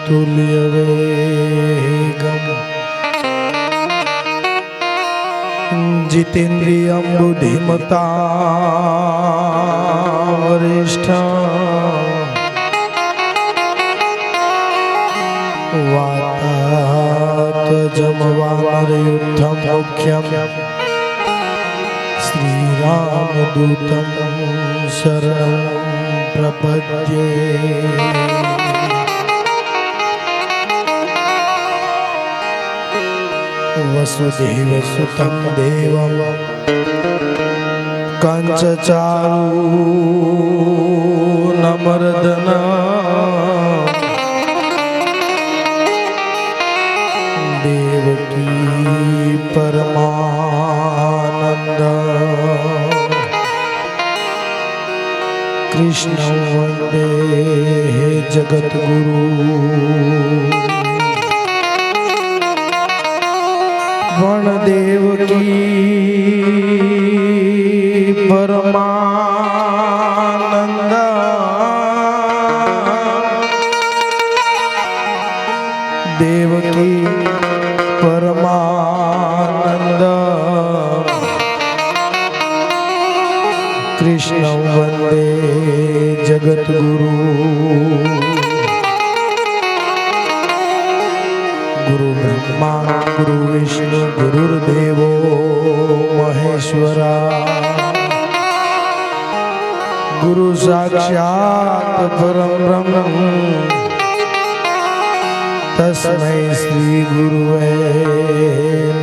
तुल्य वेगम जितेन्द्रियं बुद्धिमता वरिष्ठं वातात्मजं वानरयुद्धं मुख्यं श्रीरामदूतं शरणं प्रपद्ये। वसुदेवसुतं देवं कंचचारूणमर्दनं देवकी परमानंद कृष्णं वन्दे जगद्गुरु। वनदेव की परमानंद देवकी परमानंद कृष्ण वंदे जगद्गुरु। गुरु ब्रह्मा गुरु विष्णु गुरुर्देवो महेश्वरा गुरु साक्षात् परब्रह्म तस्मै श्री गुरुवे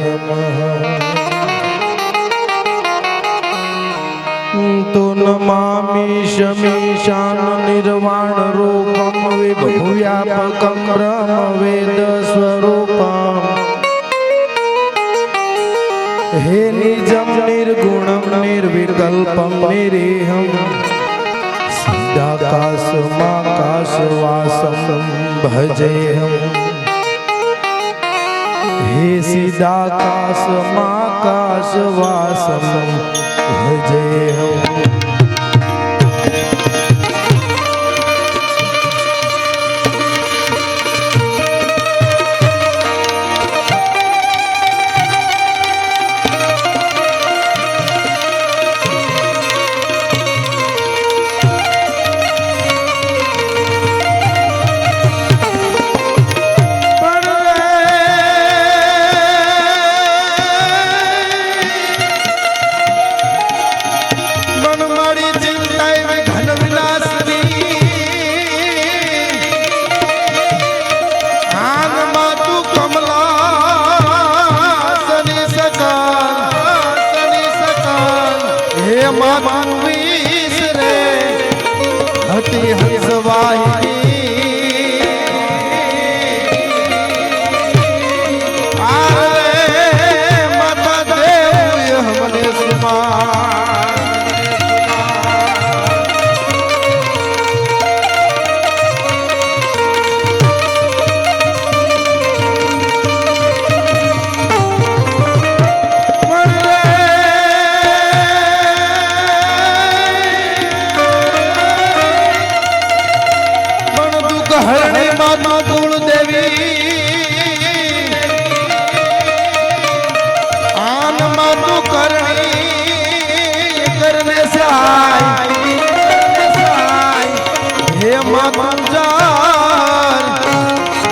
नमः। तो नमामि शमीशान निर्वाण रूपम विभुव्यापकं ब्रह्म वेद स्वरूपम। हे निजं निर्गुणं निर्विकल्पं निरीहं सिद्धाकाशमाकाशवासं भजेऽहं। हे सिद्धाकाशमाकाशवासं भजेऽहं।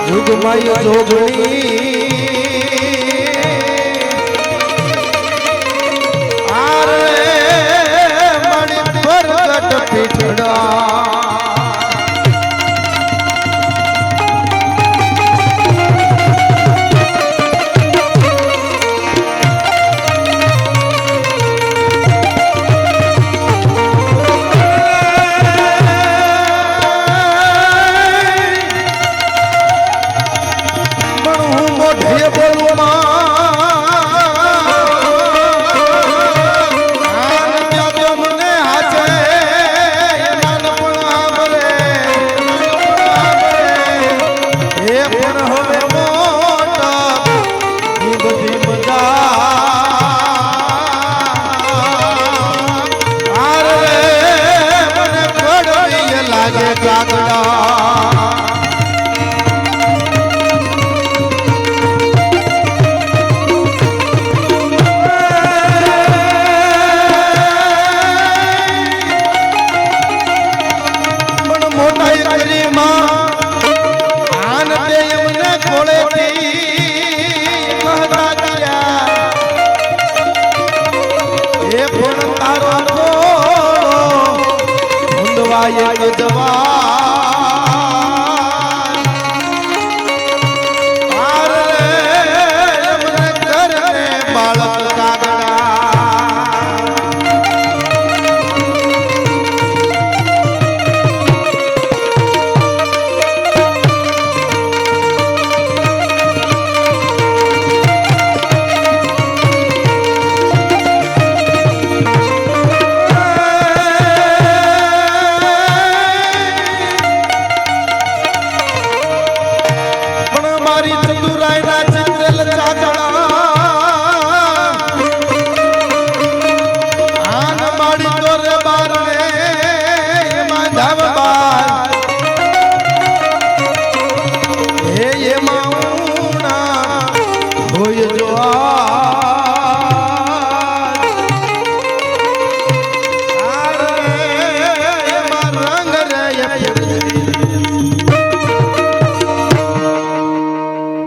जुगमय जोगणी आरे मणि प्रगट पिठड़ा કાગડા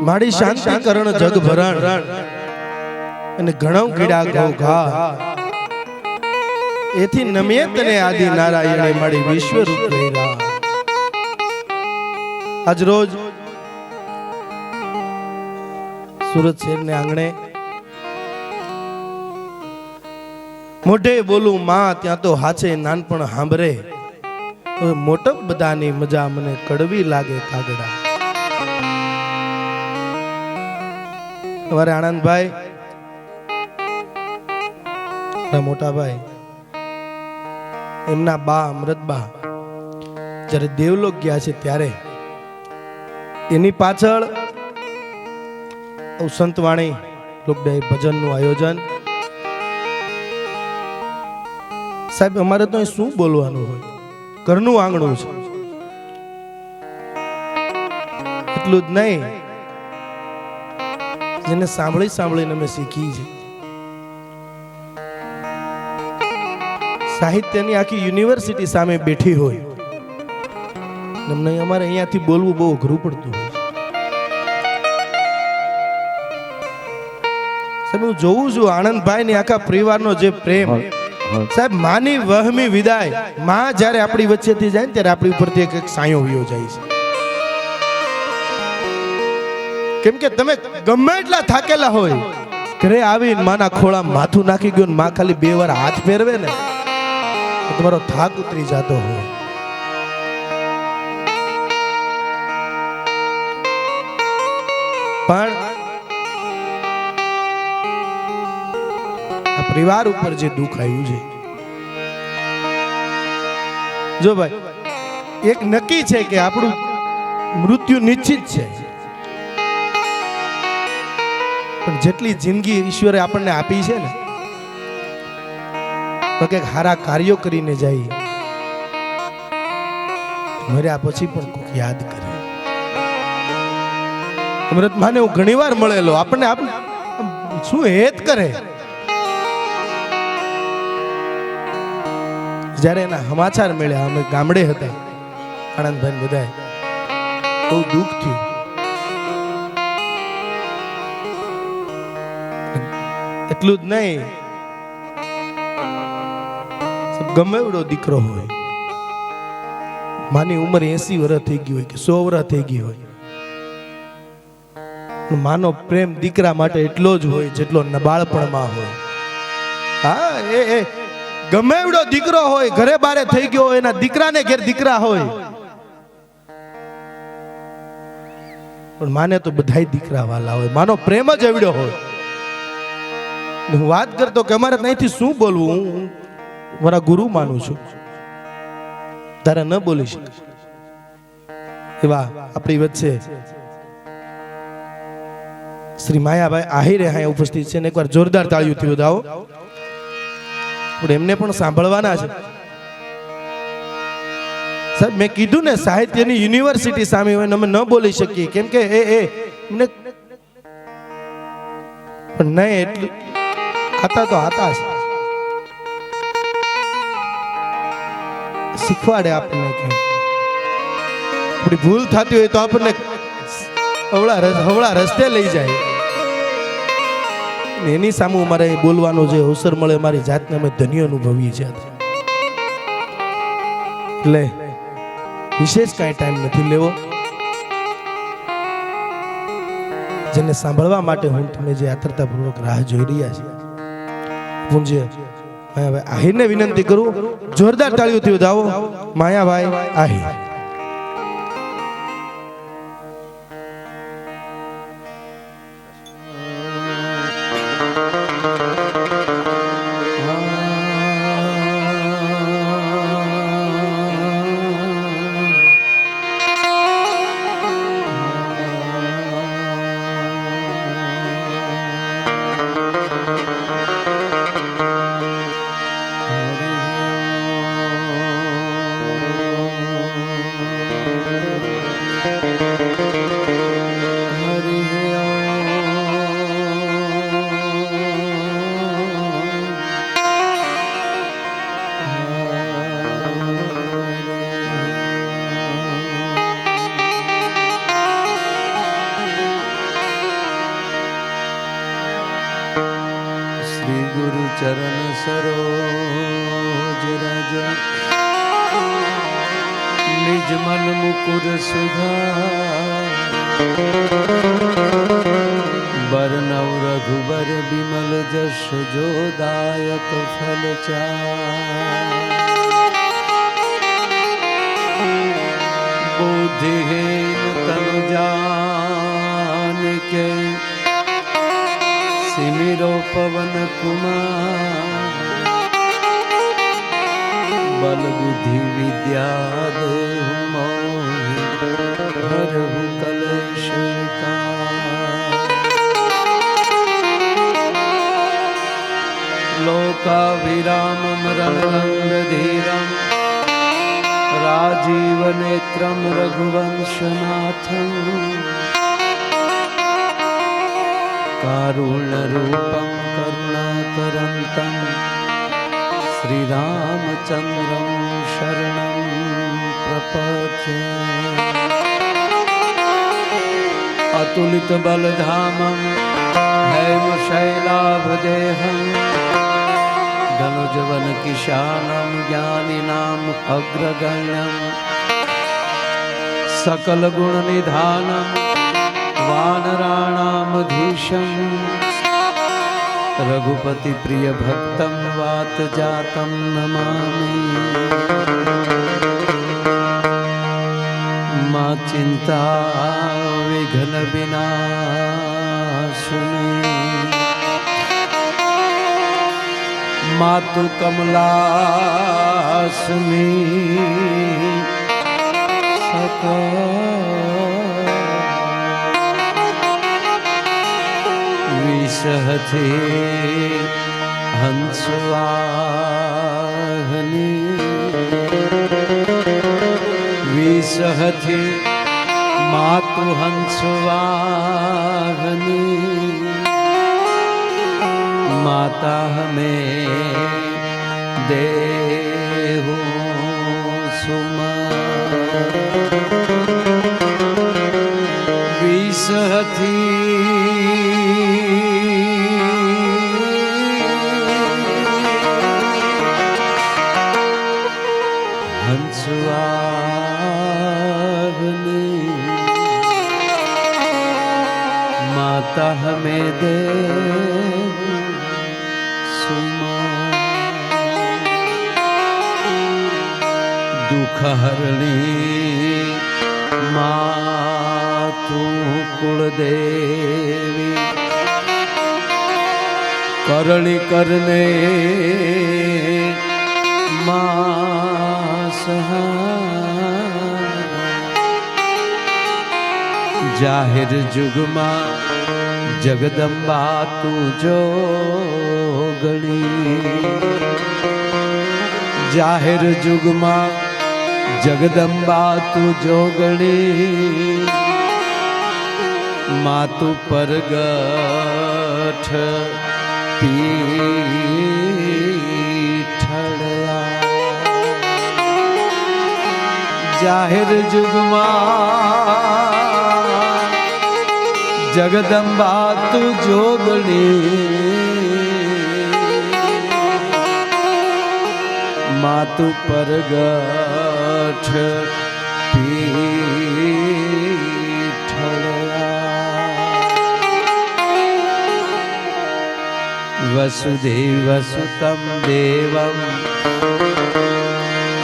મારી શાંતિ કરણ જગ ભરણ અને ઘણો કીડા ગૌ ઘા એથી નમે તને આદિ નારાયણે મારી વિશ્વ રૂપ લઈરા આજ રોજ સુરત શહેરને આંગણે મોઢે બોલું માં ત્યાં તો હાચે નાનપણ હાંભરે મોટપ બધાની મજા મને કડવી લાગે કાગડા તમારે આનંદભાઈ મોટા ભાઈ એમના બા અમૃતબા જ્યારે દેવલોક ગયા છે ત્યારે એની પાછળ સંતવાણી લોકડાય ભજનનું આયોજન સાહેબ અમારે તો શું બોલવાનું હોય ઘરનું આંગણું છે એટલું જ નહીં જેને સાંભળીને અમે શીખી છે સાહિત્યની આખી યુનિવર્સિટી સામે બેઠી હોય અમને અમારે અહીંયાથી બોલવું બહુ અઘરું પડતું હોય સાહેબ હું જોઉં છું આનંદભાઈ ની આખા પરિવારનો જે પ્રેમ સાહેબ માની વહમી વિદાય માં જ્યારે આપણી વચ્ચેથી જાય ને ત્યારે આપણી ઉપરથી એક સાયો વિયો જાય છે કેમ કે તમે ગમે એટલા થાકેલા હોય ઘરે આવીને માના ખોળા માથું નાખી ગયું માં ખાલી 2 વાર હાથ ફેરવે ને તો તમારો થાક ઉતરી જતો હોય પણ આ પરિવાર ઉપર જે દુઃખ આવ્યું છે જો ભાઈ એક નક્કી છે કે આપણું મૃત્યુ નિશ્ચિત છે પણ જેટલી જિંદગી ઈશ્વરે આપણને આપી છે ને તો કે સારા કાર્યો કરીને જાય મર્યા પછી પણ કોક યાદ કરે અમૃત માને હું ઘણીવાર મળેલો આપણને શું હેત કરે જ્યારે એના સમાચાર મળ્યા અમે ગામડે હતા આનંદભાઈ બધા બહુ દુઃખ થયું એટલું જ નહીં ગમે એવડો દીકરો હોય માની ઉંમર 80 વર્ષ થઈ ગઈ હોય કે 100 વર્ષ થઈ ગઈ હોય માનો પ્રેમ દીકરા માટે એટલો જ હોય જેટલો નબાળપણમાં હોય હા એ ગમે એવડો દીકરો હોય ઘરે બારે થઈ ગયો હોય એના દીકરાને ઘેર દીકરા હોય પણ માને તો બધાય દીકરા વાલા હોય માનો પ્રેમ જ એવડો હોય હું વાત કરતો કે અમારે ત્યાંથી શું બોલવું હું મારા ગુરુ માનું છું તારે ન બોલી શકે એવા આપણી વચ્ચે શ્રી માયાભાઈ આહિરે અહીંયા ઉપસ્થિત છે ને એકવાર જોરદાર તાળીઓથી વધાવો એમને પણ સાંભળવાના છે સાહેબ મેં કીધું ને સાહિત્યની યુનિવર્સિટી સામે હોય ને અમે ન બોલી શકીએ કેમ કે મને પણ નહીં એટલું આતા તો આતા છે શીખવાડે આપણને કે આપણી ભૂલ થતી હોય તો આપણને હવળા રસ્તે લઈ જાય એની સામે મારે બોલવાનો જે અવસર મળે મારી જાતને અમે ધન્ય અનુભવીએ છીએ એટલે વિશેષ કાંઈ ટાઈમ નથી લેવો જેને સાંભળવા માટે હું તમે જે આતરતાપૂર્વક રાહ જોઈ રહ્યા છે પૂંજ્ય માયાભાઈ આહિરને વિનંતી કરું જોરદાર તાળીઓથી વધાવો માયાભાઈ આહિર गुरु चरण सरोज रज निज मन मुकुर बरनव रघुबर बिमल जस जो दायक फल बुद्धिहीन तनु जानिके सिमिरो पवन कुमार बल बुद्धि विद्या देहु मोहि हरहु कलेश लोकाभिरामं रणरंगधीरं राजीवनेत्रं रघुवंशनाथं कारुण्यरूपं करुणाकरन्तं श्रीरामचन्द्रं शरणं प्रपद्ये अतुलितबलधामं हेमशैलाभदेहं धनुजवनकिशानं ज्ञानिनाम् अग्रगण्यं सकलगुणनिधानं वानराणामधीशं रघुपति प्रिय भक्तं वातजातं नमामि मा चिंता विघ्न विनाशिनी मातु कमलासनी विसहते हंसवाहनी विसहते मातु हंसवाहनी माता हमें देहु सुमन विसहती हंसवाहनी माता हमें दे दुख हरणी मातु कुलदेवी करणी करने मां सहाय जाहिर जुगमा जगदम्बा तू जोगणी जाहिर जुगमा જગદંબા તું જોગણી માતુ પરગઠ પીઠળયા જાહેર જુગમાં જગદંબા તું જોગણી માતુ પરગઠ વસુદેવ સુતમ દેવમ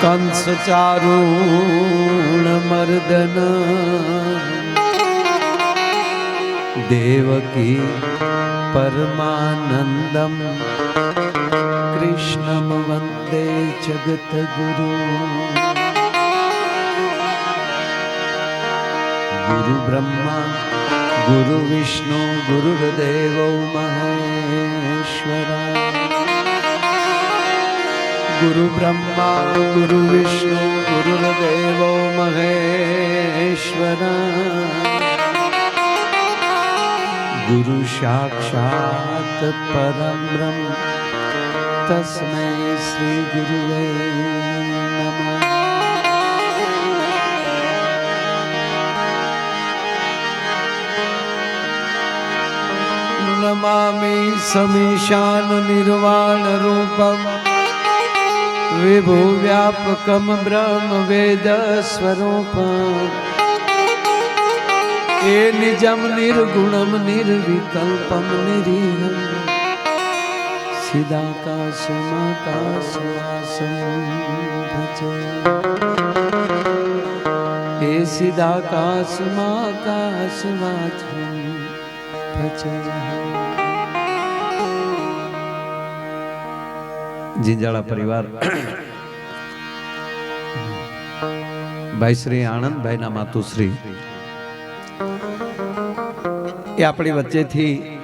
કંસ ચારુણ મર્દન દેવકી પરમાનંદમ કૃષ્ણમ વંદે જગત ગુરુ ગુરુ બ્રહ્મા ગુરુ વિષ્ણુ ગુરુર્દેવો મહેશ્વરા ગુરુ બ્રહ્મા ગુરુ વિષ્ણુ ગુરુર્દેવો મહેશ્વરા ગુરુ સાક્ષાત પરમ બ્રહ્મ તસ્મૈ શ્રી ગુરુવે નમઃ નમામિ સમીશાન નિર્વાણ રૂપમ વિભુ વ્યાપકમ બ્રહ્મ વેદ સ્વરૂપમ એ નિજમ નિર્ગુણમ નિર્વિકલ્પમ નિરીહમ સિદાકાશમાકાશવાસમ ભજે એ સિદાકાશમાકાશવાસમ ભજે જીંજાળા પરિવાર ભાઈ શ્રી આનંદભાઈના માતુશ્રી એ આપણી વચ્ચેથી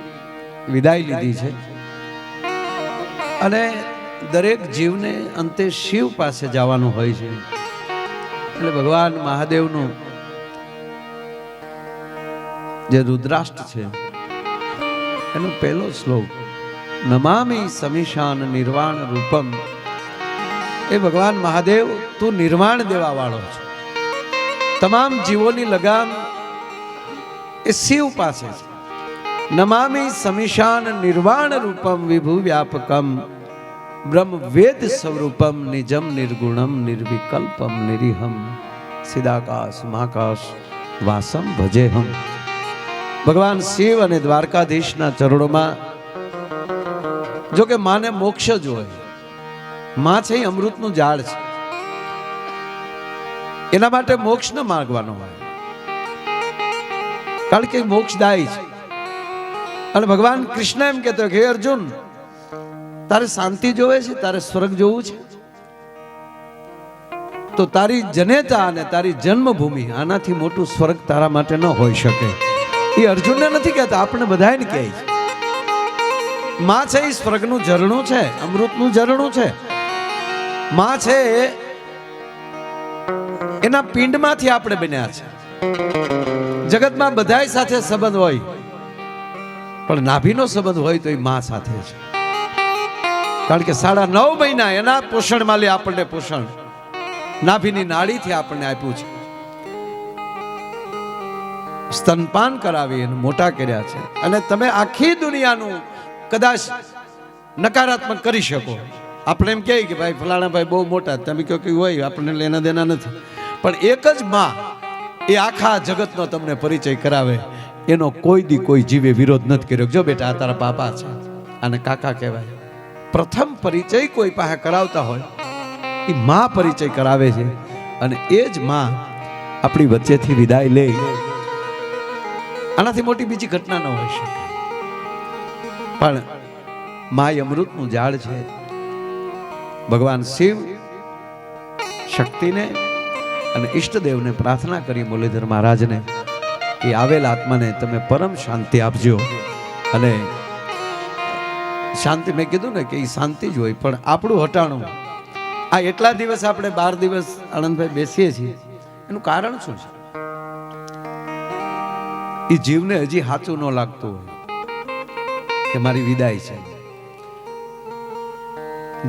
વિદાય લીધી છે અને દરેક જીવને અંતે શિવ પાસે જવાનું હોય છે એટલે ભગવાન મહાદેવનું જે રુદ્રાષ્ટ્ર છે એનો પહેલો શ્લોક નમામિ સમીશાન નિર્વાણ રૂપમ એ ભગવાન મહાદેવ તું નિર્વાણ દેવા વાળો છે તમામ જીવોની લગામ એ શિવ પાસે છે નમામિ સમીશાન નિર્વાણ રૂપમ વિભુ વ્યાપકમ બ્રહ્મ વેદ સ્વરૂપમ નિજમ નિર્ગુણમ નિર્વિકલ્પમ નિરીહમ સિદાકાશ મહાકાશ વાસમ ભજેહમ ભગવાન શિવ અને દ્વારકાધીશના ચરણોમાં જો કે માને મોક્ષ જ હોય માં છે એ અમૃતનું ઝાડ છે એના માટે મોક્ષ ન માગવાનો હોય કારણ કે મોક્ષદાયી છે અને ભગવાન કૃષ્ણ એમ કહેતો કે હે અર્જુન તારે શાંતિ જોવે છે તારે સ્વર્ગ જોવું છે તો તારી જનેતા અને તારી જન્મભૂમિ આનાથી મોટું સ્વર્ગ તારા માટે ન હોઈ શકે એ અર્જુનને નથી કહેતા આપણે બધાને કહે છે માં છે એ સ્વર્ગનું ઝરણું છે અમૃતનું ઝરણું છે માં છે એના પિંડમાંથી આપણે બન્યા છે જગતમાં બધાય સાથે સંબંધ હોય પણ નાભીનો સંબંધ હોય તો એ માં સાથે છે કારણ કે 9.5 મહિના એના પોષણમાં લે આપણને પોષણ નાભીની નાળીથી આપણને આપ્યું છે સ્તનપાન કરાવી અને મોટા કર્યા છે અને તમે આખી દુનિયાનું કદાચ નકારાત્મક કરી શકો આપણે એમ કહીએ કે ભાઈ ફલાણા ભાઈ બહુ મોટા તમે કહો કે હોય આપણને લેના દેના નથી પણ એક જ માં એ આખા જગતનો તમને પરિચય કરાવે એનો કોઈ જીવે વિરોધ નથી કર્યો જો બેટા આ તારા પાપા છે અને કાકા કહેવાય પ્રથમ પરિચય કોઈ પાસે કરાવતા હોય એ માં પરિચય કરાવે છે અને એ જ માં આપણી વચ્ચેથી વિદાય લે આનાથી મોટી બીજી ઘટના ન હોઈ શકે પણ માય અમૃતનું ઝાડ છે ભગવાન શિવ શક્તિને અને ઈષ્ટદેવને પ્રાર્થના કરી મુરલીધર મહારાજને કે આવેલ આત્માને તમે પરમ શાંતિ આપજો અને શાંતિ મેં કીધું ને કે એ શાંતિ જ હોય પણ આપણું હટાણું આ એટલા દિવસ આપણે 12 દિવસ આનંદભાઈ બેસીએ છીએ, એનું કારણ શું છે? એ જીવને હજી સાચું ન લાગતું હોય કે મારી વિદાય છે.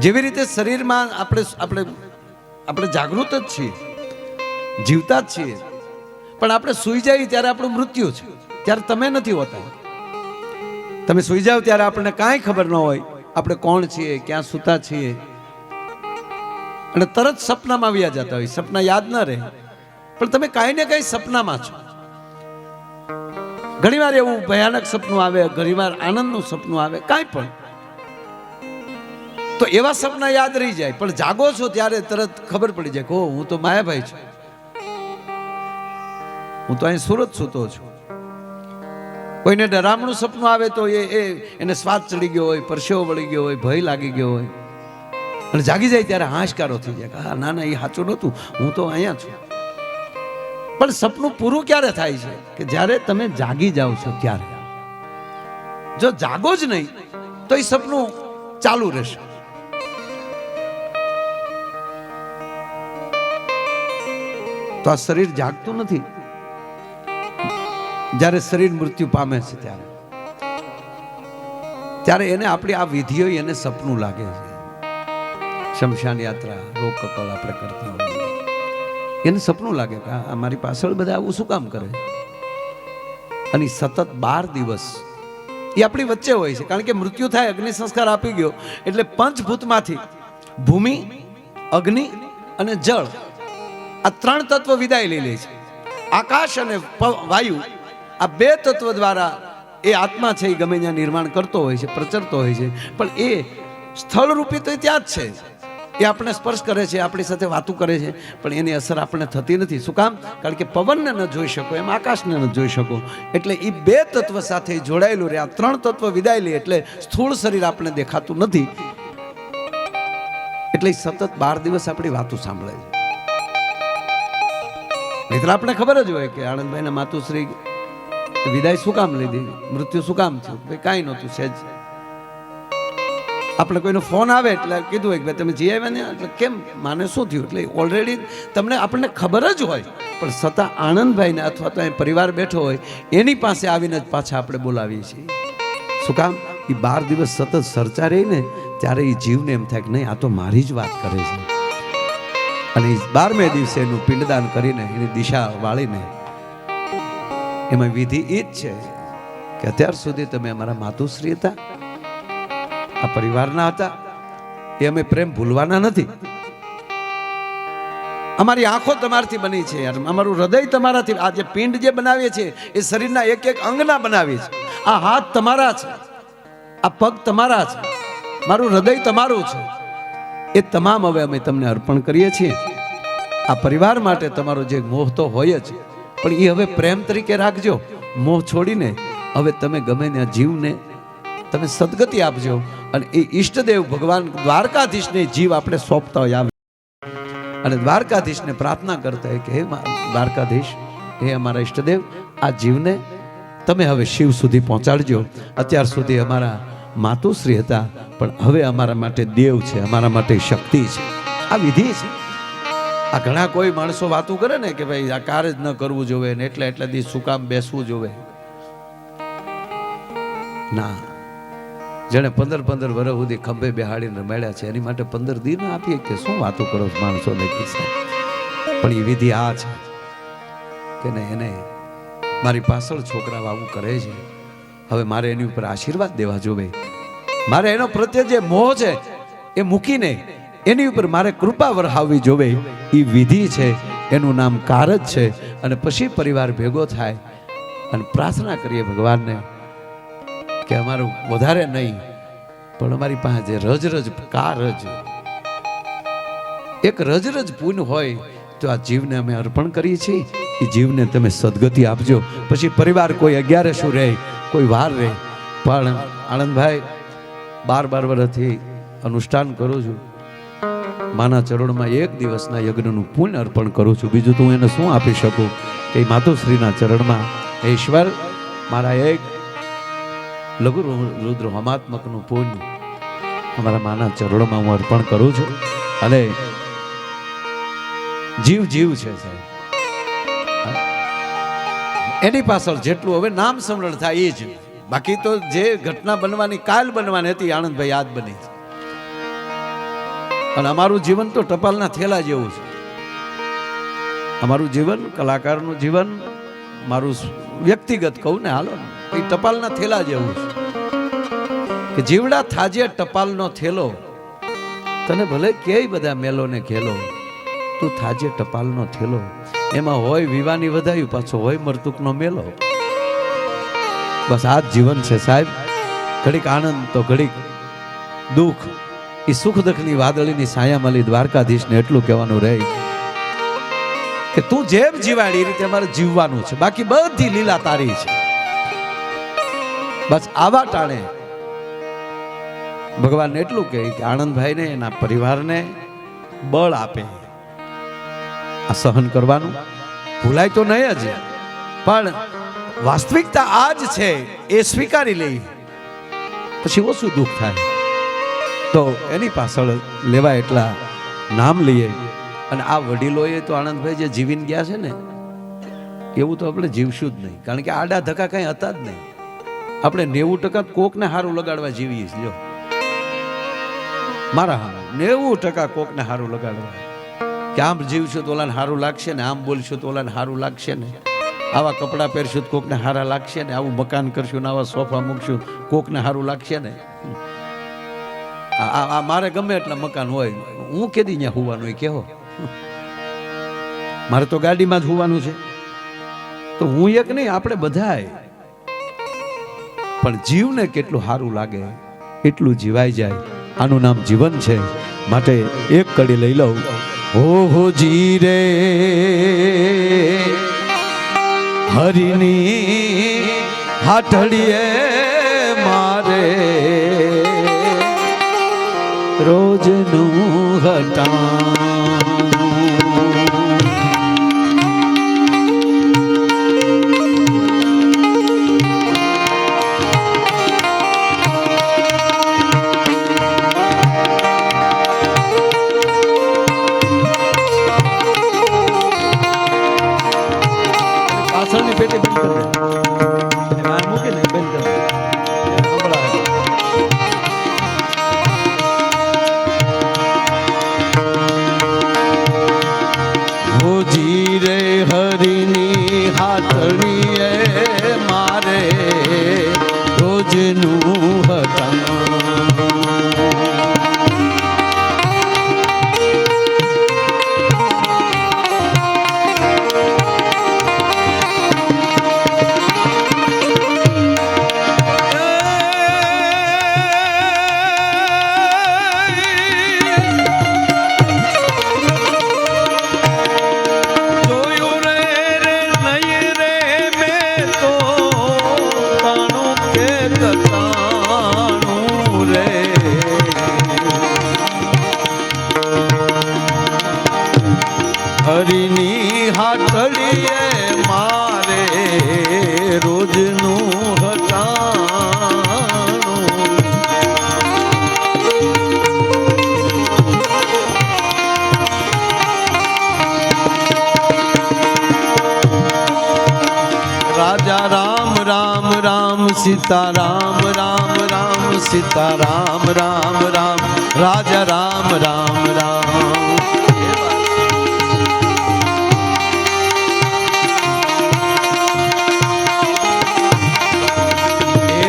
જેવી રીતે શરીરમાં આપણે જાગૃત જ છીએ, જીવતા જ છીએ, પણ આપણે સૂઈ જઈએ ત્યારે આપણું મૃત્યુ છે, ત્યારે તમે નથી હોતા. તમે સૂઈ જાઓ ત્યારે આપણને કાંઈ ખબર ન હોય આપણે કોણ છીએ, ક્યાં સૂતા છીએ, અને તરત સપનામાં આવ્યા જતા હોય. સપના યાદ ન રહે, પણ તમે કાંઈ ને કાંઈ સપનામાં છો. ઘણીવાર એવું ભયાનક સપનું આવે, ઘણીવાર આનંદનું સપનું આવે, કાંઈ પણ. તો એવા સપના યાદ રહી જાય, પણ જાગો છો ત્યારે તરત ખબર પડી જાય કે હું તો માયાભાઈ છું, હું તો અહીં સુરત સૂતો છું. કોઈને ડરામણું સપનું આવે તો એને સ્વાદ ચડી ગયો હોય, પરસેવો વળી ગયો હોય, ભય લાગી ગયો હોય, અને જાગી જાય ત્યારે હાશકારો થઈ જાય કે હા ના ના, એ સાચું નહોતું, હું તો અહીંયા છું. પણ સપનું પૂરું ક્યારે થાય છે? કે જ્યારે તમે જાગી જાઓ છો ત્યારે. જો જાગો જ નહીં તો એ સપનું ચાલુ રહેશે. તો આ શરીર જાગતું નથી. જ્યારે શરીર મૃત્યુ પામે છે ત્યારે એને આપણી આ વિધિઓ એને સપનું લાગે છે. શમશાન યાત્રા, રોગ કકળ આપણે કરતા હોઈએ, એને સપનું લાગે કે આ મારી પાછળ બધા આવું શું કામ કરે? અને સતત 12 દિવસ એ આપણી વચ્ચે હોય છે. કારણ કે મૃત્યુ થાય, અગ્નિ સંસ્કાર આપી ગયો એટલે પંચભૂતમાંથી ભૂમિ, અગ્નિ અને જળ, આ 3 તત્વ વિદાય લઈ લે છે. આકાશ અને વાયુ, આ 2 તત્વ દ્વારા એ આત્મા છે એ ગમે ત્યાં નિર્માણ કરતો હોય છે, પ્રચરતો હોય છે. પણ એ સ્થળ રૂપી તો ત્યાં જ છે. એ આપણે સ્પર્શ કરે છે, આપણી સાથે વાતો કરે છે, પણ એની અસર આપણે થતી નથી. શું કામ? કારણ કે પવનને ન જોઈ શકો, એમ આકાશને ન જોઈ શકો. એટલે એ 2 તત્વ સાથે જોડાયેલું રહે. આ 3 તત્વ વિદાય લે એટલે સ્થૂળ શરીર આપણે દેખાતું નથી. એટલે સતત 12 દિવસ આપણી વાતો સાંભળે છે. નહીતર આપણે ખબર જ હોય કે આનંદભાઈના માતુશ્રી વિદાય શું કામ લીધી, મૃત્યુ શું કામ થયું? ભાઈ કાંઈ નહોતું, સહેજ. આપણે કોઈનો ફોન આવે એટલે કીધું હોય કે ભાઈ તમે જઈ આવ્યા ને, એટલે કેમ, માને શું થયું? એટલે ઓલરેડી તમને આપણને ખબર જ હોય, પણ છતાં આનંદભાઈને અથવા તો પરિવાર બેઠો હોય એની પાસે આવીને જ પાછા આપણે બોલાવીએ છીએ. શું કામ? એ 12 દિવસ સતત ચર્ચા રહી ને ત્યારે એ જીવને એમ થાય કે નહીં, આ તો મારી જ વાત કરે છે. અને 12મે દિવસે એનું પિંડદાન કરીને એની દિશા વાળીને, એમાં વિધિ એ જ છે કે અત્યાર સુધી તમે અમારા માતુશ્રી હતા, આ પરિવારના હતા, એ અમે પ્રેમ ભૂલવાના નથી. અમારી આંખો તમારાથી બની છે યાર, અમારું હૃદય તમારાથી, આ જે પિંડ જે બનાવીએ છીએ એ શરીરના એક એક અંગના બનાવીએ છીએ. આ હાથ તમારા છે, આ પગ તમારા છે, મારું હૃદય તમારું છે. એ તમામ હવે અમે તમને અર્પણ કરીએ છીએ. આ પરિવાર માટે તમારો જે મોહ તો હોય જ, પણ એ હવે પ્રેમ તરીકે રાખજો. મોહ છોડીને હવે તમે ગમે ત્યાં જીવને તમે સદગતિ આપજો. અને એ ઈષ્ટદેવ ભગવાન દ્વારકાધીશને જીવ આપણે સોંપતા હોય આવે, અને દ્વારકાધીશને પ્રાર્થના કરતા હોય કે હે દ્વારકાધીશ, હે અમારા ઈષ્ટદેવ, આ જીવને તમે હવે શિવ સુધી પહોંચાડજો. અત્યાર સુધી અમારા માતુશ્રી હતા, પણ હવે અમારા માટે દેવ છે, અમારા માટે શક્તિ છે. આ વિધિ છે. આ ઘણા કોઈ માણસો વાતો કરે ને કે ભાઈ આ કાર્ય જ ન કરવું જોવે ને એટલા દિવસ શું કામ બેસવું જોવે. ના, જેને 15 વર્ષ સુધી ખંભે બેહાડીને મળ્યા છે એની માટે 15 દી ના આપીએ કે શું વાતો કરો માણસોને કિસ્સા. પણ એ વિધિ આ છે કે નહીં, એને મારી પાછળ છોકરા આવું કરે છે, હવે મારે એની ઉપર આશીર્વાદ દેવા જોવે. મારે એનો પ્રત્યે જે મોહ છે એ મૂકીને એની ઉપર મારે કૃપા વરહાવવી જોવે. એ વિધિ છે, એનું નામ કારજ છે. અને પછી પરિવાર ભેગો થાય અને પ્રાર્થના કરીએ ભગવાનને કે અમારું વધારે નહીં, પણ અમારી પાસે જે રજ કારજ, એક રજ પૂન હોય તો આ જીવને અમે અર્પણ કરીએ છીએ. એ જીવને તમે સદગતિ આપજો. પછી પરિવાર કોઈ 11 રહે, કોઈ વાર રહે, પણ આનંદભાઈ 12 વર્ષથી અનુષ્ઠાન કરું છું. માના ચરણમાં 1 દિવસના યજ્ઞનું પુણ્ય અર્પણ કરું છું. બીજું તો હું એને શું આપી શકું કે માતુશ્રીના ચરણમાં ઈશ્વર મારા એક લઘુ રુદ્ર હોમાત્મકનું પુણ્ય અમારા માના ચરણોમાં હું અર્પણ કરું છું. અને જીવ જીવ છે સાહેબ. એની પાછળ જેટલું હવે નામ સ્મરણ થાય એ જ. બાકી તો જે ઘટના બનવાની કાલ બનવાની હતી આનંદભાઈ યાદ બની. અને અમારું જીવન તો ટપાલના થેલા જેવું છે. અમારું જીવન, કલાકારનું જીવન, મારું વ્યક્તિગત કહું ને હાલો ને, એ ટપાલના થેલા જેવું છે કે જીવડા થાજે ટપાલનો થેલો, તને ભલે કેય બધા મેલો ને ખેલો, તું થાજે ટપાલનો થેલો. એમાં હોય વિવાની વધાયું, પાછો હોય મરતુકનો મેલો. બસ આ જ જીવન છે સાહેબ. ઘડીક આનંદ તો ઘડીક દુઃખ. એ સુખ દુઃખની વાદળીની છાયામાં લઈ દ્વારકાધીશને એટલું કહેવાનું રહે કે તું જેમ જીવાડી એ રીતે મારે જીવવાનું છે. બાકી બધી લીલા તારી છે. બસ આવા ટાણે ભગવાન એટલું કહે કે આનંદભાઈને એના પરિવારને બળ આપે આ સહન કરવાનું. ભૂલાય તો નહીં જ, પણ વાસ્તવિકતા આ જ છે એ સ્વીકારી લઈ પછી ઓછું દુઃખ થાય. તો એની પાછળ લેવા એટલા નામ લઈએ. અને આ વડીલોએ તો આનંદભાઈ જે જીવીને ગયા છે ને, એવું તો આપણે જીવશું જ નહીં. કારણ કે આડા ધક્કા કઈ હતા જ નહીં. આપણે 90% કોકને હારું લગાડવા જીવીએ છીએ. મારા હારું 90% કોકને હારું લગાડવા, કે આમ જીવશું તો ઓલાને હારું લાગશે ને, આમ બોલશું તો ઓલાને હારું લાગશે ને, આવા કપડાં પહેરશું તો કોકને હારા લાગશે ને, આવું મકાન કરશું ને આવા સોફા મૂકશું કોકને હારું લાગશે ને. આ મારે ગમે એટલા મકાન હોય, હું કેદી ત્યાં હોવાનું હોય કેવો, મારે તો ગાડીમાં જ હોવાનું છે. તો હું એક નહીં, આપણે બધાય. પણ જીવને કેટલું સારું લાગે એટલું જીવાઈ જાય. આનું નામ જીવન છે. માટે એક કડી લઈ લઉં. ઓહો જી રે હરિની હાથડીએ મારે રોજનું હટાણ. પાછળની પેટી બંધ કરી દે, ગાન મૂકીને બંધ કરી દે. હોજી રે હરિની હાથડીએ મારે રોજનું હટાણ. હરિની હાથડીએ મારે રોજનું હટાણું. રાજા રામ રામ રામ સીતા રામ રામ રામ સીતા રામ રામ રામ રાજા રામ રામ રામ.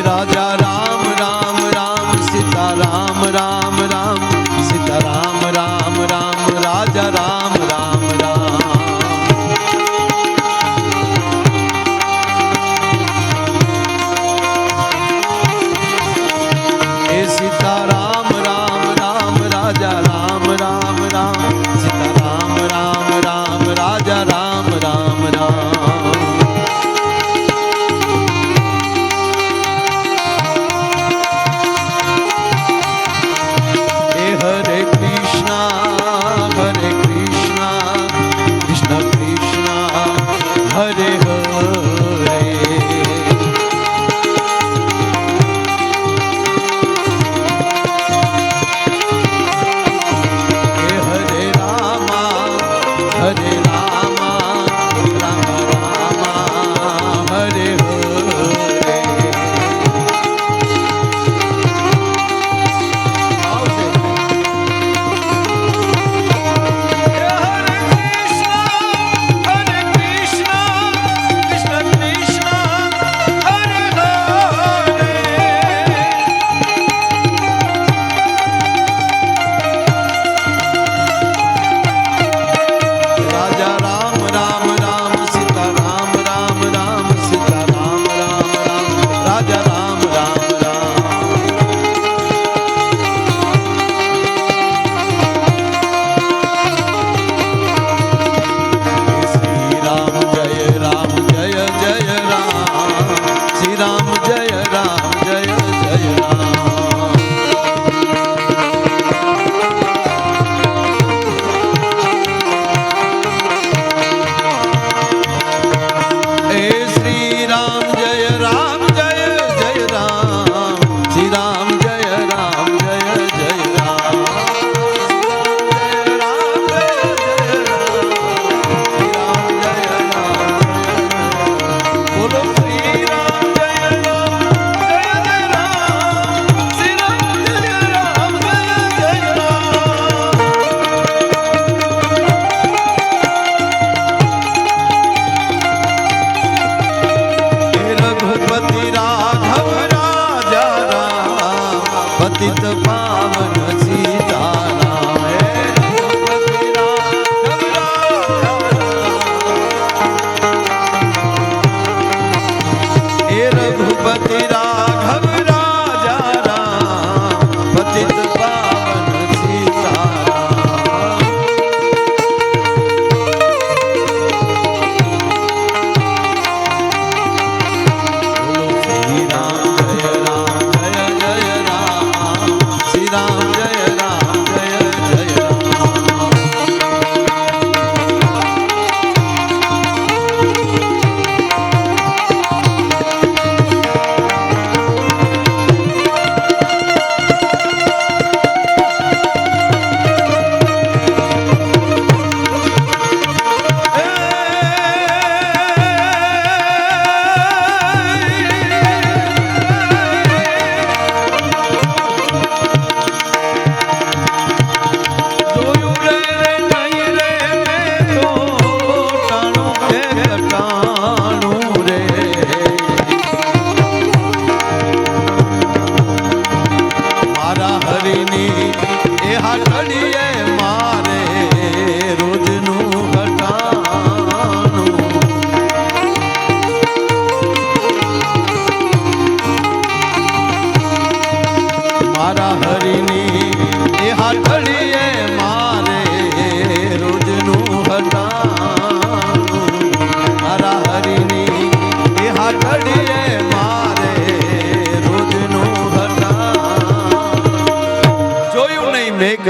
રાજા રામ રામ રામ સીતા રામ રામ રામ સીતા રામ રામ રામ રાજા રામ રામ રામ. એ સીતા રામ રામ રામ રાજા રામ રામ રામ સીતા રામ રામ રામ રાજા Ram Ram Ram. Hare Krishna Krishna Krishna Hare Hare. Hare Rama Hare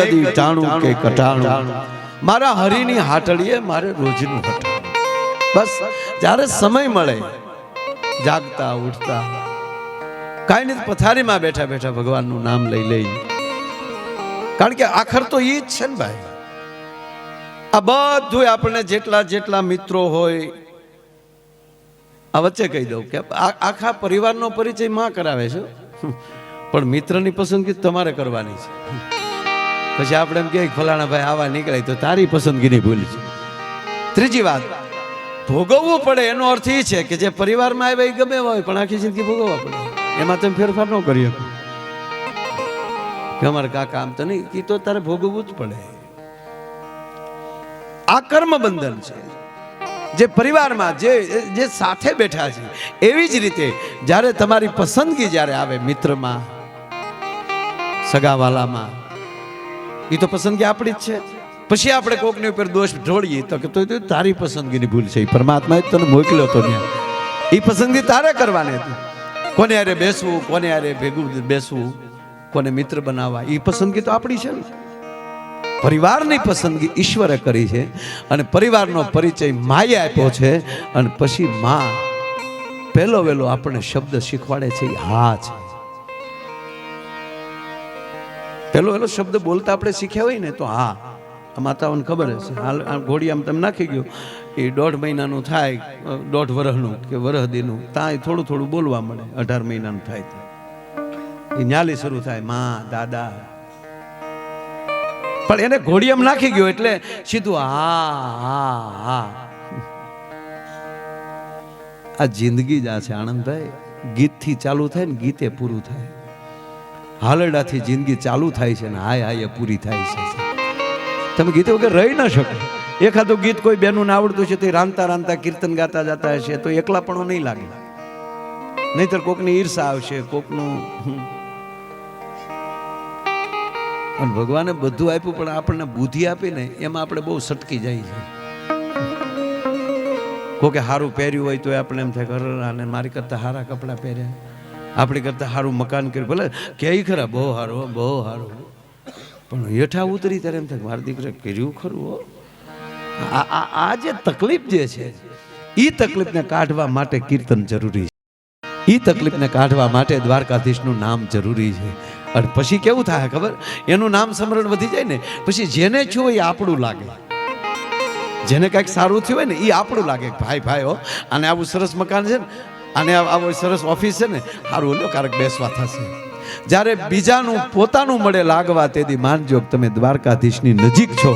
Gaddi ટાણું કે કટાણું, મારા હરિની હાટડીએ મારે રોજનું હટાણું. બસ જ્યારે સમય મળે જાગતા ઉઠતા કાંઈ નહીં પથારીમાં બેઠા બેઠા ભગવાનનું નામ લઈ લઈ, કારણ કે આખર તો એ જ છે ને ભાઈ. આ બધું આપણને જેટલા જેટલા મિત્રો હોય, આ વચ્ચે કહી દઉં કે આખા પરિવારનો પરિચય માં કરાવે છે, પણ મિત્રની પસંદગી તમારે કરવાની છે. પછી આપણે એમ કે ફલાણા ભાઈ આવા નીકળે તો તારી પસંદગીની ભૂલ છે. ત્રીજી વાત, ભોગવવું પડે એનો અર્થ એ છે કે જે પરિવારમાં આવે એ ગમે હોય પણ આખી જિંદગી ભોગવવા પડે. એમાં તમે ફેરફાર ન કરી શકો કે અમારે કાકા આમ તો નહીં, એ તો તારે ભોગવવું જ પડે. આ કર્મ બંધન છે જે પરિવારમાં જે સાથે બેઠા છે. એવી જ રીતે જ્યારે તમારી પસંદગી જ્યારે આવે મિત્રમાં, સગાવાલામાં, એ તો પસંદગી આપણી જ છે. પછી આપણે કોકની ઉપર દોષ ઢોળીએ તો કે તો તારી પસંદગીની ભૂલ છે, પરમાત્માએ તને મોકલ્યો તો ત્યાં, એ પસંદગી તારે કરવાની હતી. કોને હારે બેસવું, કોને હારે ભેગું બેસવું, કોને મિત્ર બનાવવા, એ પસંદગી તો આપણી છે ને. પરિવારની પસંદગી ઈશ્વરે કરી છે અને પરિવારનો પરિચય માએ આપ્યો છે. અને પછી માં પહેલો વહેલો આપણને શબ્દ શીખવાડે છે એ હા છે. પહેલો વહેલો શબ્દ બોલતા આપણે શીખ્યા હોય ને તો હા. માતાઓને ખબર હશે, હાલ ઘોડી આમ તમે નાખી ગયો એ 1.5 મહિનાનું થાય, 1.5 વર્ષનું કે વરહદીનું, ત્યાં થોડું થોડું બોલવા મળે. 18 મહિનાનું થાય એ ન્યાલી શરૂ થાય માં દાદા, પણ એને ઘોડિયામ નાખી ગયો એટલે સીધું હા હા હા. આ જિંદગી જ આ છે આનંદભાઈ. ગીતથી ચાલુ થાય ને ગીતે પૂરું થાય. હાલરડાથી જિંદગી ચાલુ થાય છે ને હાય હાય પૂરી થાય છે. તમે ગીત વગર રહી ન શકો. એખાદું ગીત કોઈ બેનું આવડતું છે તો રાંધતા રાંધતા કીર્તન ગાતા જતા હશે તો એકલાપણો નહીં લાગે, નહીતર કોકની ઈર્ષા આવશે, કોકનું. અને ભગવાને બધું આપ્યું પણ આપણને બુદ્ધિ આપીને એમાં આપણે બહુ સટકી જાય છે. કોકે સારું પહેર્યું હોય તો આપણે એમ થાય ઘર અને મારી કરતા સારા કપડાં પહેર્યા, આપણી કરતા સારું મકાન કર્યું, ભલે કે ખરા બહુ સારું બહુ સારું, પણ હેઠા ઉતરી ત્યારે એમ થાય મારા દીકરા કર્યું ખરું. આ જે તકલીફ જે છે એ તકલીફને કાઢવા માટે કીર્તન જરૂરી છે. એ તકલીફને કાઢવા માટે દ્વારકાધીશનું નામ જરૂરી છે. અને પછી કેવું થાય ખબર, એનું નામ સ્મરણ વધી જાય ને પછી જેને છું એ આપણું લાગે. જેને કાંઈક સારું થયું હોય ને એ આપણું લાગે. ભાઈ ભાઈ હો, આને આવું સરસ મકાન છે ને, આને આવું સરસ ઓફિસ છે ને, સારું ઓલો કારક બેસવા થશે. જ્યારે બીજાનું પોતાનું મળે લાગવા તેથી માનજો તમે દ્વારકાધીશની નજીક છો.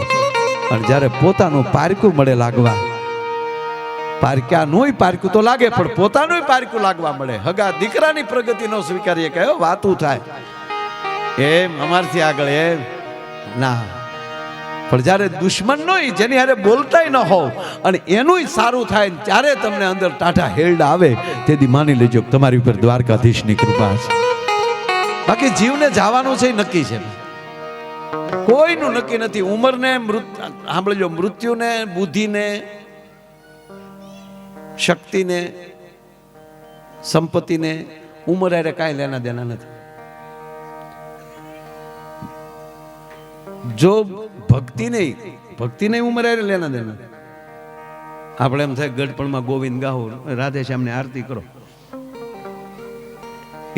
અને જ્યારે પોતાનું પારકું મળે લાગવા, પારક્યાનું પારકું તો લાગે પણ પોતાનું પારકું લાગવા મળે. હગા દીકરાની પ્રગતિ નો સ્વીકારીએ કયો વાતું થાય એમ અમારથી આગળ એમ ના. પણ જ્યારે દુશ્મન નો જેની હારે બોલતાય ન હોવ અને એનું સારું થાય ત્યારે તમને અંદર ટાઢા હેરડા આવે તેથી માની લેજો તમારી ઉપર દ્વારકાધીશની કૃપા છે. બાકી જીવને જવાનું છે નક્કી છે, કોઈનું નક્કી નથી. ઉંમરને સાંભળજો, મૃત્યુને, બુદ્ધિને, શક્તિને, સંપત્તિને ઉંમર હારે કાંઈ લેના દેના નથી. જો ભક્તિ નહીં ઉંમર હારે લેના દેના. આપણે એમ થાય ગઢપણમાં ગોવિંદ ગાહો, રાધે શ્યામની આરતી કરો,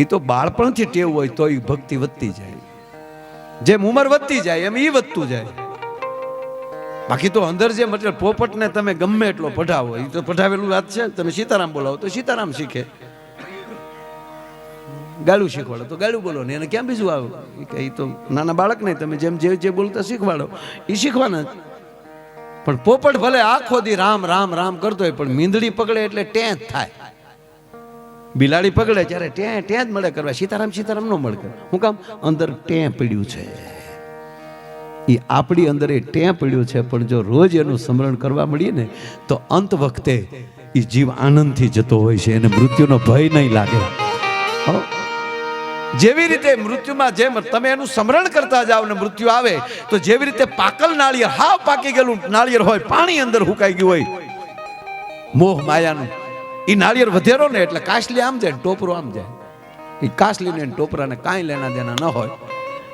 એ તો બાળપણથી ટેવ હોય તો એ ભક્તિ વધતી જાય. જેમ ઉંમર વધતી જાય એમ એ વધતું જાય. બાકી તો અંદર જે મતલબ પોપટને તમે ગમે એટલો પઢાવો એ તો પઢાવેલું વાત છે. તમે સીતારામ બોલાવો તો સીતારામ શીખે, ગાળું શીખવાડો તો ગાળું બોલો ને એને ક્યાં બીજું આવે. એ તો નાના બાળક નહીં, તમે જેમ જે બોલતા શીખવાડો એ શીખવાના જ. પણ પોપટ ભલે આખો દી રામ રામ રામ કરતો હોય પણ મીંદડી પકડે એટલે ટેં જ થાય. બિલાડી પકડે ત્યારે ટેં જ મળે કરવા, સીતારામ સીતારામ ન મળે. હું કામ અંદર ટેં પડ્યું છે, એ આપણી અંદર એ ટેં પડ્યું છે. પણ જો રોજ એનું સ્મરણ કરવા મળીએ ને તો અંત વખતે એ જીવ આનંદથી જતો હોય છે, એને મૃત્યુનો ભય નહીં લાગે. જેવી રીતે મૃત્યુમાં જેમ તમે એનું સ્મરણ કરતા જાઓ ને મૃત્યુ આવે તો જેવી રીતે પાકલ નાળિયેર, હાવ પાકી ગયેલું નાળિયેર હોય, પાણી અંદર હુકાઈ ગયું હોય મોહ માયાનું, એ નાળિયેર વધેરો ને એટલે કાસલી આમ જાય, ટોપરો આમ જાય. એ કાસલી ને ટોપરાને કાંઈ લેના દેના ન હોય.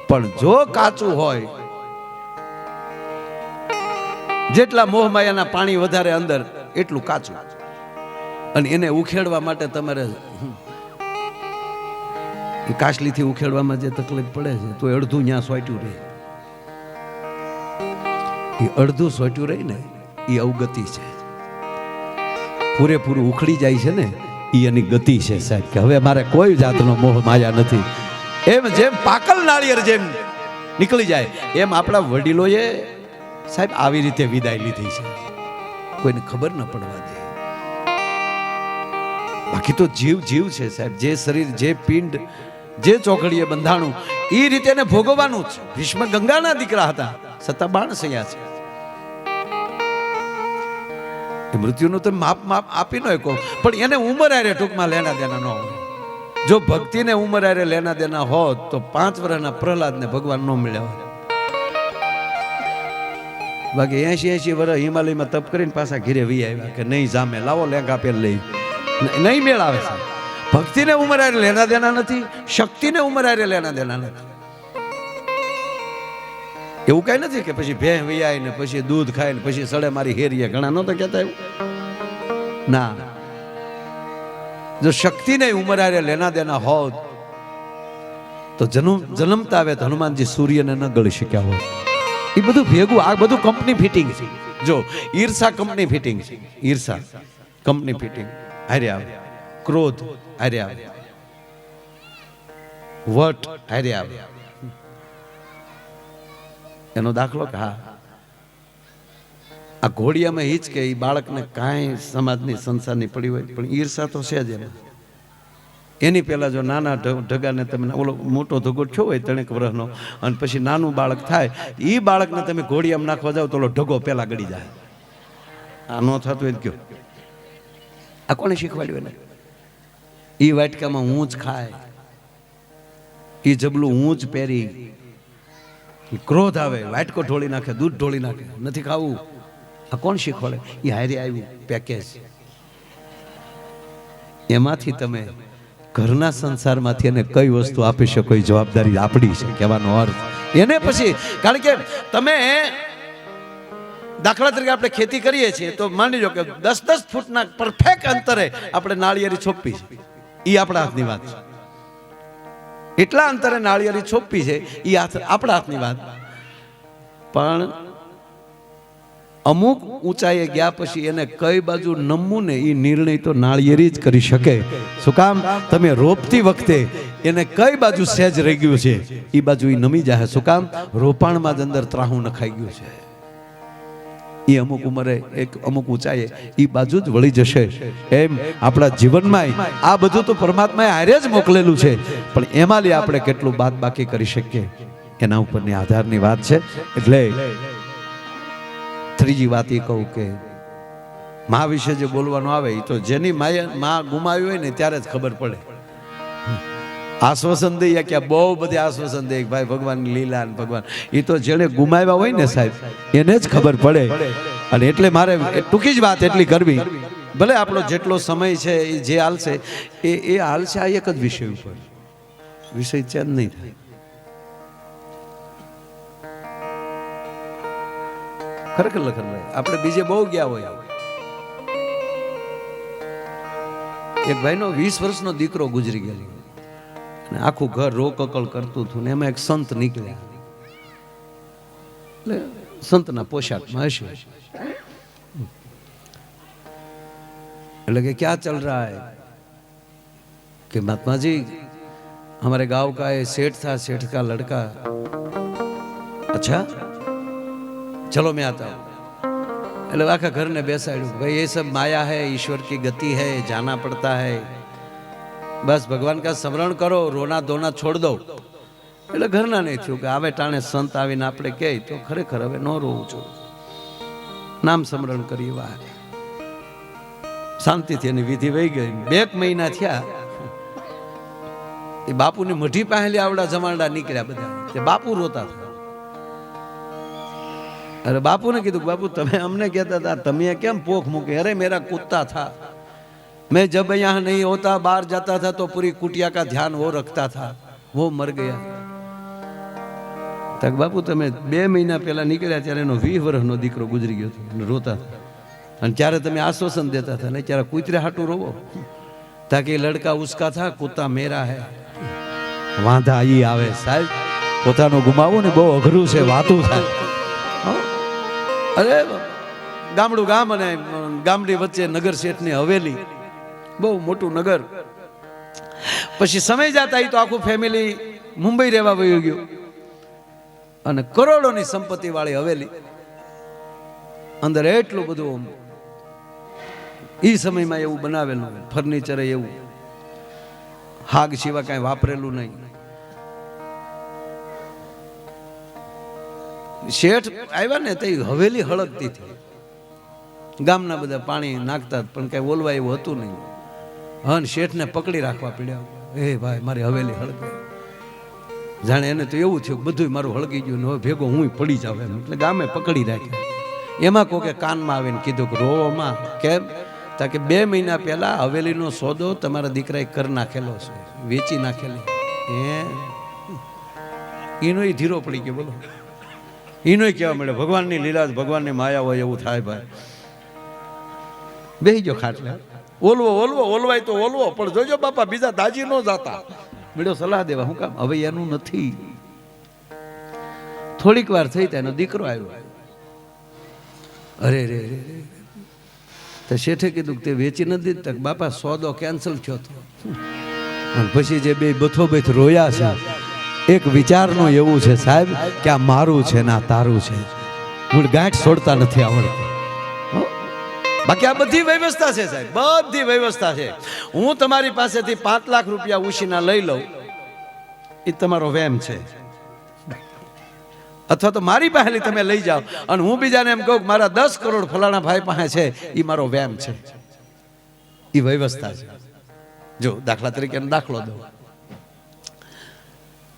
પણ જો કાચું હોય જેટલા મોહમાયાના પાણી વધારે અંદર એટલું કાચું, અને એને ઉખેડવા માટે તમારે એ કાચલીથી ઉખેડવામાં જે તકલીફ પડે છે તો અડધું ત્યાં સોટ્યું રહે. એ અડધું સોટ્યું રહી ને એ અવગતિ છે. પૂરેપૂરું ઉખડી જાય છે ને એ એની ગતિ છે સાહેબ, કે હવે મારે કોઈ જાતનો મોહ માયા નથી. એમ જેમ પાકલ નાળિયેર જેમ નીકળી જાય એમ આપણા વડીલોએ સાહેબ આવી રીતે વિદાય લીધી છે, કોઈને ખબર ન પડવા દે. બાકી તો જીવ જીવ છે સાહેબ, જે શરીર જે પિંડ જે ચોકડીએ બંધાણું એ રીતે એને ભોગવવાનું જ. ભીષ્મ ગંગાના દીકરા હતા છતાં બાણસૈયા છે. મૃત્યુનું તો માપ આપી ન શકો, પણ એને ઉંમર આરે ટૂંકમાં લેના દેના ન હોય. જો ભક્તિને ઉંમર આરે લેના દેના હોત તો 5 વર્ષના પ્રહલાદને ભગવાન ન મળ્યા હોય. બાકી 80 વર્ષ હિમાલયમાં તપ કરીને પાછા ઘીરે વી આવ્યા કે નહીં જામે, લાવો લેંગા પેલ લઈ, નહીં મેળ આવે છે. ભક્તિને ઉંમર આરે લેના દેના નથી, શક્તિને ઉંમર આરે લેના દેના નથી. એવું કઈ નથી કે પછી ભેં વિયાય ને પછી દૂધ ખાય ને પછી સડે મારી હેરીએ, ઘણા નહોતા કહેતા એવું. ના, જો શક્તિને ઉંમર આરે લેના દેના હોત તો જન્મતા આવે તો હનુમાનજી સૂર્યને ન ગળી શક્યા હોત. એ બધું ભેગું, આ બધું કંપની ફિટિંગ છે. જો ઈર્ષા કંપની ફિટિંગ છે, ઈર્ષા કંપની ફિટિંગ હારે આવે, ક્રોધ હારે આવે, વટ હારે આવે. એનો દાખલો કે હા, આ ઘોડિયામાં ઈ જ કે એ બાળકને કાંઈ સમાજની સંસારની પડી હોય પણ ઈર્ષા તો છે જ એમાં. એની પહેલા જો નાના ઢગાને તમે ઓલો મોટો ધગો થયો હોય 3 વર્ષનો અને પછી નાનું બાળક થાય, એ બાળકને તમે ઘોડિયામાં નાખવા જાવ તો ઓલો ઢગો પહેલા ગળી જાય. આ ન થતું હોય કયો? આ કોને શીખવાડ્યું એને? એ વાટકામાં હું જ ખાય, એ જબલું હું જ પહેરી, ક્રોધ આવે વાટકો ઢોળી નાખે, દૂધ ઢોળી નાખે, નથી ખાવું. આ કોણ શીખવાડે? એ હારી આવ્યું પેકેજ. એમાંથી તમે ઘરના સંસારમાંથી એને કઈ વસ્તુ આપી શકો એ જવાબદારી આપણી છે, કહેવાનો અર્થ. એને પછી કારણ કે તમે દાખલા તરીકે આપણે ખેતી કરીએ છીએ તો માની લો કે 10-10 ફૂટના પરફેક્ટ અંતરે આપણે નાળિયેરી છોપી છે, એ આપણા હાથની વાત છે. એટલા અંતરે નાળિયેરી છોપી છે એ આપણા હાથની વાત. પણ અમુક ઊંચાઈએ ગયા પછી એને કઈ બાજુ નમવું ને એ નિર્ણય તો નાળિયેરી જ કરી શકે. શું કામ? તમે રોપતી વખતે એને કઈ બાજુ સહેજ રહી ગયું છે એ બાજુ એ નમી જાય. શું કામ? રોપાણમાં જ અંદર ત્રાહું નખાઈ ગયું છે. એ અમુક ઉંમરે અમુક ઊંચાઈએ એ બાજુ જ વળી જશે. એમ આપણા જીવનમાં આ બધું તો પરમાત્માએ હારે જ મોકલેલું છે, પણ એમાં લે આપણે કેટલું બાદ બાકી કરી શકીએ એના ઉપરની આધારની વાત છે. એટલે ત્રીજી વાત એ કહું કે મા વિશે જે બોલવાનું આવે એ તો જેની મા ગુમાવી હોય ને ત્યારે જ ખબર પડે. આશ્વાસન દઈએ કે બહુ બધી આશ્વાસન દે ભાઈ ભગવાનની લીલા ને ભગવાન, એ તો જેને ગુમાવ્યા હોય ને સાહેબ એને જ ખબર પડે. અને એટલે મારે ટૂંકી જ વાત એટલી કરવી, ભલે આપણો જેટલો સમય છે એ જે હાલશે એ હાલશે આ એક જ વિષય ઉપર, વિષય ચેન્જ નહીં થાય. ખરેખર લખન આપણે બીજે બહુ ગયા હોય. એક ભાઈનો 20 વર્ષનો દીકરો ગુજરી ગયેલો, આખું ઘર રોકકળ કરતું હતું ને એમાં એક સંત નીકળ્યા, એટલે સંતના પોશાકમાં હશે, એટલે કે ક્યાં ચલ રહા હૈ? कि महात्मा जी हमारे गांव का ये सेठ था, सेठ का लड़का। अच्छा चलो मैं आता हूँ। એટલે આખા ઘરને બેસાડ્યું, ભાઈ ये सब माया है, ईश्वर की गति है, जाना पड़ता है, बस भगवान का स्मरण करो, रोना धोना छोड़ दो। એટલે ઘરના નહીં થયું કે આવે ટાણે સંત આવીને આપણે કહે તો ખરેખર હવે ન રોવું છું, નામ સ્મરણ કરી વાહ શાંતિથી એની વિધિ વહી ગઈ। 2 મહિના થયા એ બાપુની મઢી પહેલી આવડા જમાડા નીકળ્યા બધા, તે બાપુ રોતા હતા। अरे बापू ने कीधु बापू तमें हमने कहता था, तमें क्या पोख मूके? अरे मेरा कुत्ता था, मैं जब यहाँ नहीं होता बाहर जाता था तो पूरी कुटिया का ध्यान वो रखता था, वो मर गया। તક બાપુ તમે 2 મહિના પહેલા નીકળ્યા ત્યારે એનો 20 વર્ષનો દીકરો ગુજરી ગયો હતો અને રોતા હતા. અને ત્યારે તમે આશ્વાસન દેતા હતા ને ત્યારે કૂતરે હાટું રોવો તાકે લડકા ઉસકા થા કૂતા મેરા હે. વાંધા ઈ આવે સાહેબ, પોતાનું ગુમાવવું ને બહુ અઘરું છે, વાતું થાય. અરે ગામડું ગામ અને ગામની વચ્ચે નગર શેઠની હવેલી, બહુ મોટું નગર. પછી સમય જતા એ તો આખું ફેમિલી મુંબઈ રહેવા વયું ગયું અને કરોડોની સંપત્તિ વાળી હવેલી, અંદર એટલું બધું એ સમયમાં એવું બનાવેલું, ફર્નિચર એવું, હાગ સિવાય કાંઈ વાપરેલું નહીં. શેઠ આવ્યા ને તે હવેલી હળગતી હતી. ગામના બધા પાણી નાખતા પણ કઈ ઓલવા એવું હતું નહીં. હન શેઠને પકડી રાખવા પડ્યા. એ ભાઈ મારી હવેલી હળગે. જાણે એને તો એવું થયું બધું મારું હળગી ગયું ને હવે ભેગો હું પડી જાવ એમ. એટલે ગામે પકડી રાખ્યા. એમાં કોકે કાનમાં આવીને કીધું કે રોવામાં કેમ? તાકે 2 મહિના પહેલા હવેલીનો સોદો તમારા દીકરાએ કરી નાખેલો છે, વેચી નાખેલી. એનો ધીરો પડી ગયો. બોલો, એનો કહેવા મળે ભગવાનની લીલા, ભગવાનની માયા હોય એવું થાય ભાઈ. બેહી ગયો ખાટલે. ઓલવો ઓલવો ઓલવાય તો ઓલવો, પણ જોજો બાપા બીજા દાજી ન જાતા. બીડો સલાહ દેવા હું કામ? હવે એનું નથી. થોડીક વાર થઈ ત્યાં એનો દીકરો આવ્યો. અરે રે રે રે, તો શેઠે કીધું કે તે વેચી નથી તક બાપા સોદો કેન્સલ થયો હતો. અને પછી જે બે બથોબથ રોયા છે, એક વિચારનો એવું છે સાહેબ કે આ મારું છે ને આ તારું છે. હું ગાંઠ છોડતા નથી આવડતું. બાકી આ બધી વ્યવસ્થા છે સાહેબ, બધી વ્યવસ્થા છે. હું તમારી પાસેથી 5 લાખ રૂપિયા ઉછીના લઈ લઉં એ તમારો વેમ છે, અથવા તો મારી પાસેથી તમે લઈ જાઓ અને હું બીજાને એમ કહું કે મારા 10 કરોડ ફલાણા ભાઈ પાસે છે, એ મારો વેમ છે. એ વ્યવસ્થા છે. જો દાખલા તરીકે દાખલો દો.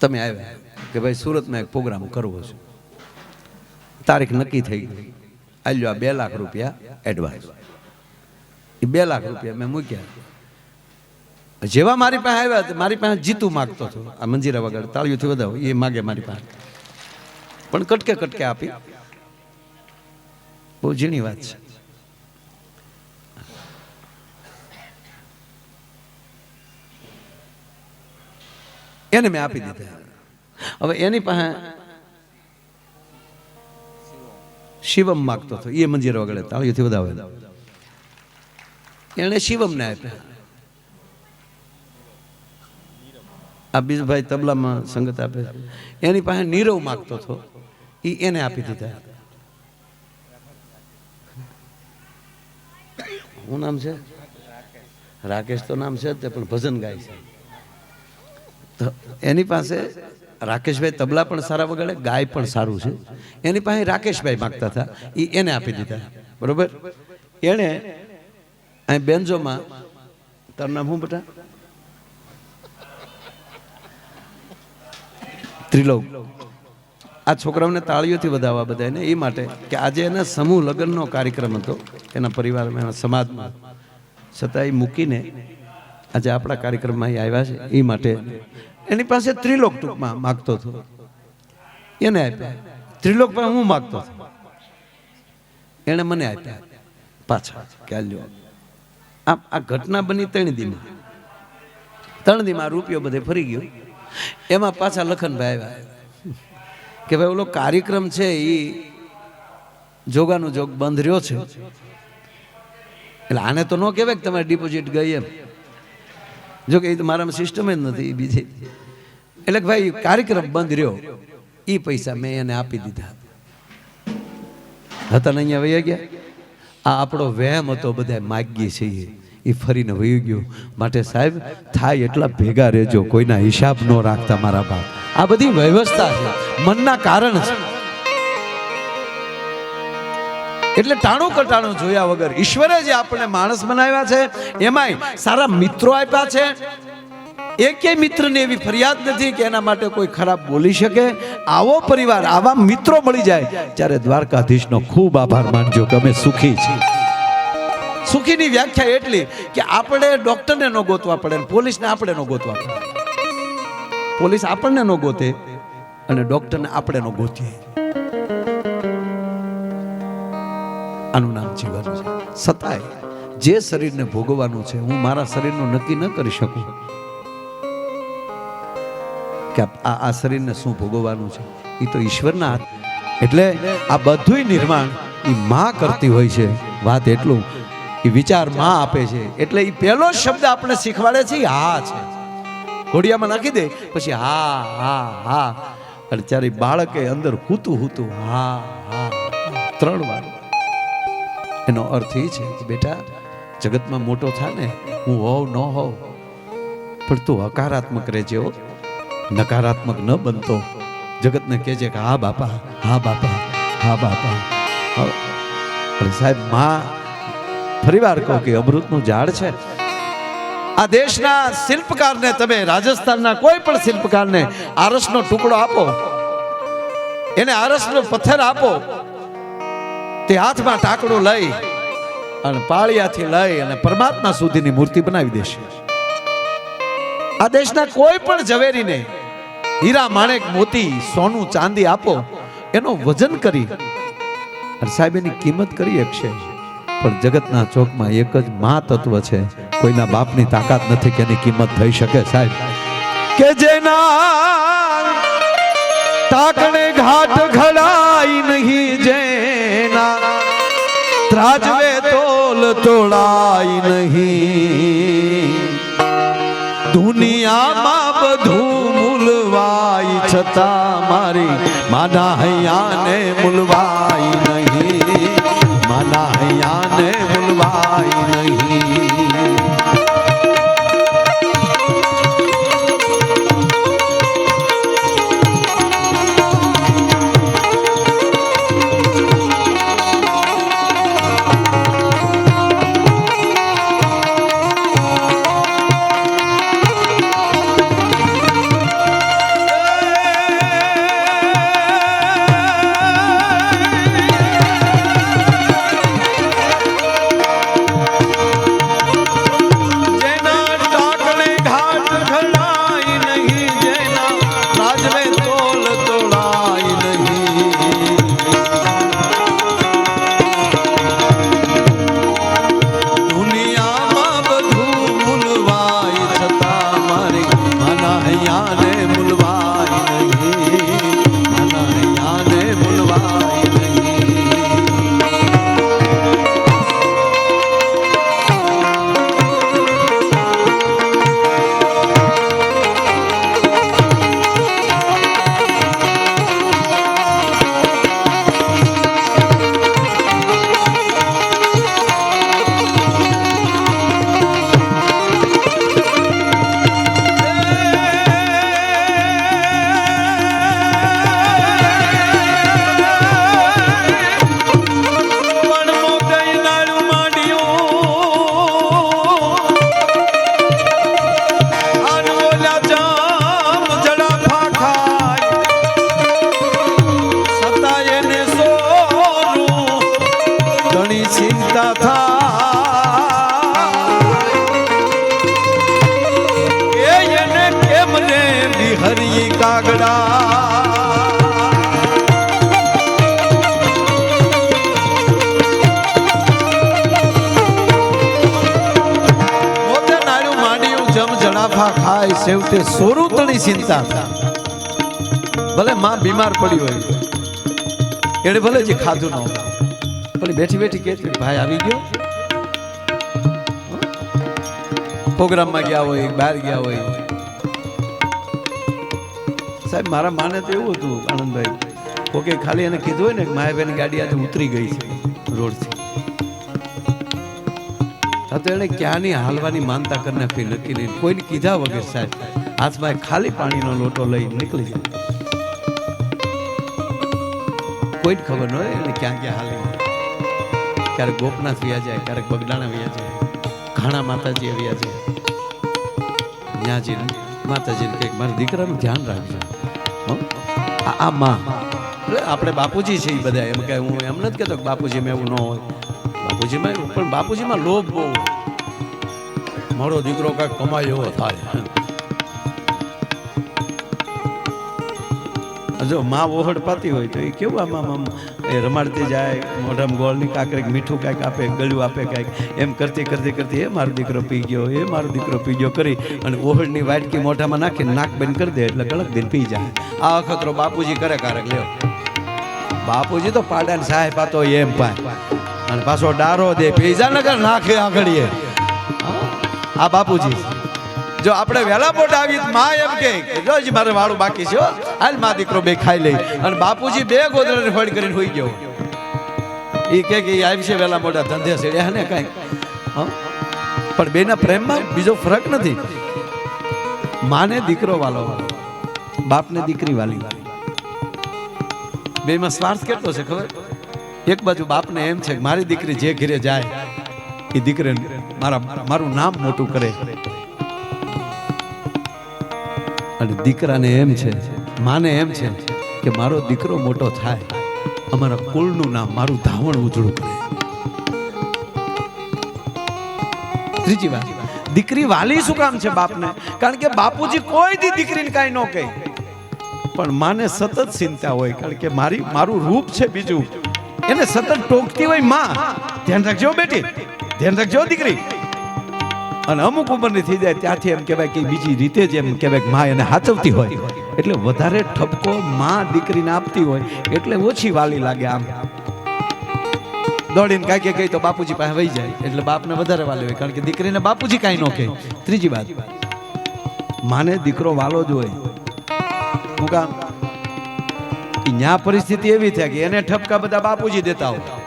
તમે આવ્યા કે ભાઈ સુરતમાં એક પ્રોગ્રામ કરવો છે, તારીખ નક્કી થઈ ગઈ. આલ્યો આ 2 લાખ રૂપિયા એડવાન્સ. એ 2 લાખ રૂપિયા મેં મૂક્યા. જેવા મારી પાસે આવ્યા, મારી પાસે જીતું માગતો હતો. આ મંજીરા વગર તાળીઓથી વધાવો એ માગે મારી પાસે, પણ કટકે કટકે આપી. બહુ ઝીણી વાત છે. એને મેં આપી દીધા. હવે એની પાસે શિવમ માગતો હતો, એ મંજીરા વગર તાળીઓથી વધાવે. એને શિવમને આપ્યા. આ બીજભાઈ તબલામાં સંગત આપે, એની પાસે નીરવ માગતો હતો, એને આપી દીધા. શું નામ છે? રાકેશ તો નામ છે જ, પણ ભજન ગાય છે. તો એની પાસે રાકેશભાઈ તબલા પણ સારા વગાડે, ગાય પણ સારું છે. એની પાસે રાકેશભાઈ માગતા હતા, એને આપી દીધા. બરોબર. એને અહીં બેન્જોમાં, તારું નામ શું બેટા? ત્રિલોક. આ છોકરાઓને તાળીઓથી વધાવવા બધાને એ માટે કે આજે એના સમૂહ લગ્નનો કાર્યક્રમ હતો એના પરિવારમાં, એના સમાજમાં, છતાં એ મૂકીને આજે આપણા કાર્યક્રમમાં આવ્યા છે. એ માટે એની પાસે ત્રિલોક ટૂંકમાં માગતો હતો, એને આપ્યા. ત્રિલોક પાસે હું માગતો હતો, એને મને આપ્યા પાછા. ખ્યાલ લ્યો, આ ઘટના બની 3 દીમાં. 3 દીમાં રૂપિયો બધે ફરી ગયો. એમાં પાછા લખનભાઈ આવ્યા કે ભાઈ ઓલો કાર્યક્રમ છે એ જોગાનું જોગ બંધ રહ્યો છે, એટલે આને તો ન કહેવાય કે તમારી ડિપોઝિટ ગઈ એમ. જો કે એ તો મારામાં સિસ્ટમ જ નથી બીજી. એટલે ભાઈ કાર્યક્રમ બંધ રહ્યો, એ પૈસા મેં એને આપી દીધા હતા ને અહીંયા વહી ગયા. આ આપણો વહેમ હતો, બધા માગીએ છીએ, એ ફરીને વહી ગયો. માટે સાહેબ થાય એટલા ભેગા રહેજો, કોઈના હિસાબ ન રાખતા મારા બાપ. આ બધી વ્યવસ્થા છે, મનના કારણ છે. એટલે ટાણું કટાણું જોયા વગર ઈશ્વરે જે આપણે માણસ બનાવ્યા છે, એમાંય સારા મિત્રો આપ્યા છે. એકેય મિત્રને એવી ફરિયાદ નથી કે એના માટે કોઈ ખરાબ બોલી શકે. આવો પરિવાર, આવા મિત્રો મળી જાય ત્યારે દ્વારકાધીશનો ખૂબ આભાર માનજો કે અમે સુખી છીએ. સુખીની વ્યાખ્યા એટલી કે આપણે ડોક્ટરને ન ગોતવા પડે, પોલીસને આપણે ન ગોતવા પડે. પોલીસ આપણને ન ગોતે અને ડોક્ટરને આપણે નો ગોતીએ. આનું નામ જીવન છે. છતાંય જે શરીરને ભોગવવાનું છે, હું મારા શરીરનું નક્કી ન કરી શકું કે આ શરીરને શું ભોગવવાનું છે. એ તો ઈશ્વરના હાથ. એટલે આ બધુંય નિર્માણ એ માં કરતી હોય છે. વાત એટલું, એ વિચાર માં આપે છે. એટલે એ પહેલો શબ્દ આપણે શીખવાડે છે હા છે. ઘોડિયામાં નાખી દે પછી હા હા હા, અને ત્યારે બાળકે અંદર હૂતું હૂતું હા હા 3 વાર. એનો અર્થ એ છે કે બેટા જગતમાં મોટો થા ને, હું હોવ ન હોવ, પણ તું હકારાત્મક રહેજો, નકારાત્મક ન બનતો. જગતને કહેજે કે હા બાપા, હા બાપા, હા બાપા. અને સાહેબ માં, ફરીવાર કહું કે અમૃતનું ઝાડ છે. આ દેશના શિલ્પકારને, તમે રાજસ્થાનના કોઈ પણ શિલ્પકારને આરસનો ટુકડો આપો, એને આરસનો પથ્થર આપો, તે હાથમાં ટાંકડો લઈ અને પાળિયાથી લઈ અને પરમાત્મા સુધીની મૂર્તિ બનાવી દેશે. આ દેશના કોઈ પણ ઝવેરીને હીરા, માણેક, મોતી, સોનું, ચાંદી આપો, એનો વજન કરી અને સાહેબ એની કિંમત કરી શકશે. પણ જગતના ચોકમાં એક જ મા તત્વ છે, કોઈના બાપની તાકાત નથી કે એની કિંમત થઈ શકે. સાહેબ કે જેના તાકણે ઘાટ ઘડાઈ નહીં, જેના ત્રાજવે તોલ તોડાઈ નહીં, દુનિયામાં બધું મૂલવાય છતાં મારી માના હૈયાને મૂલવાય નહીં, માના હૈયાને મૂલવાય નહીં. હરી કાગડા મોતે નાળ્યું માંડ્યું જમ જડાફા ખાય સેવતે સોરુતણી ચિંતા થા. ભલે માં બીમાર પડી હોય, એને ભલે જે ખાધું ન હોય, પણ બેઠી બેઠી કે ભાઈ આવી ગયો, પ્રોગ્રામમાં ગયા હોય, બહાર ગયા હોય. સાહેબ મારા માને તો એવું હતું આનંદભાઈ, ઓકે ખાલી એને કીધું હોય ને કે માયાભાઈની ગાડી આજે ઉતરી ગઈ છે રોડથી, તો એને ક્યાંની હાલવાની માનતા કરી નાખી, નક્કી નહીં, કોઈને કીધા વગર સાહેબ હાથમાં ખાલી પાણીનો લોટો લઈ નીકળી જાય. કોઈને ખબર ન હોય એને ક્યાં ક્યાં હાલે. ક્યારેક ગોપનાથ વ્યા જાય, ક્યારેક બગડાણા વ્યા જાય, ઘાણા માતાજી આવ્યા જાય, ત્યાં જઈને માતાજીને કંઈક મારા દીકરાનું ધ્યાન રાખજો. આ માં આપણે બાપુજી છે એ બધા, એમ કે હું એમ નથી કહેતો કે બાપુજીમાં એવું ન હોય, બાપુજીમાં એવું, પણ બાપુજીમાં લોભ બહુ. મારો દીકરો કાંઈક કમાય એવો થાય. જો માં ઓહડ પાતી હોય તો એ કેવું આમ એ રમાડતી જાય, મોઢામાં ગોળની કાંકરેક મીઠું કાંઈક આપે, ગળ્યું આપે કાંઈક, એમ કરતી કરતી કરતી એ મારો દીકરો પી ગયો, એ મારો દીકરો પી ગયો કરી અને ઓહડની વાટકી મોઢામાં નાખીને નાક બંધ કરી દે એટલે ગળક દિન પી જાય. આ અખતરો બાપુજી કરે કારક લ્યો. બાપુજી તો પાડાને સાહેબ પાતો એમ પાય અને પાછો ડારો દે, પીઝા નગર નાખે આગળીએ. આ બાપુજી જો આપણે વહેલા મોટા આવી માં એમ કે જો હજી મારે વાળું બાકી છે, હાલ માં દીકરો બે ખાઈ લઈ, અને બાપુજી બે ગોદડાને ફળ કરીને હોઈ ગયો. એ કે આવી છે વહેલા મોટા ધંધે છે ને કઈ, પણ બેના પ્રેમમાં બીજો ફરક નથી. માને દીકરો વાલો, બાપને દીકરી વાલી, બેમાં સ્વાર્થ કેટલો છે ખબર? એક બાજુ બાપને એમ છે કે મારી દીકરી જે ઘરે જાય એ દીકરી મારું નામ મોટું કરે, અને દીકરાને એમ છે, માને એમ છે કે મારો દીકરો મોટો થાય, અમારા કુળનું નામ, મારું ધાવણ ઉજળું કરે. ત્રીજી વાત, દીકરી વાલી શું કામ છે બાપને? કારણ કે બાપુજી કોઈ દી દીકરીને કાંઈ ન કહે, પણ માને સતત ચિંતા હોય, કારણ કે મારું રૂપ છે બીજું, એને સતત ટોકતી હોય માં, ધ્યાન રાખજો બેટી, ધ્યાન રાખજો દીકરી. અને અમુક ઉંમરની થઈ જાય ત્યાંથી એમ કહેવાય કે બીજી રીતે જ એમ કહેવાય કે માં એને હાચવતી હોય, એટલે વધારે ઠપકો માં દીકરીને આપતી હોય એટલે ઓછી વાલી લાગે. આમ દોડીને કાંઈ કહે તો બાપુજી પાસે વહી જાય એટલે બાપને વધારે વાલી હોય, કારણ કે દીકરીને બાપુજી કાંઈ ન કહે. ત્રીજી વાત, માને દીકરો વાલો જ હોય. હું કામ ન્યા પરિસ્થિતિ એવી થાય કે એને ઠપકા બધા બાપુજી દેતા હોય.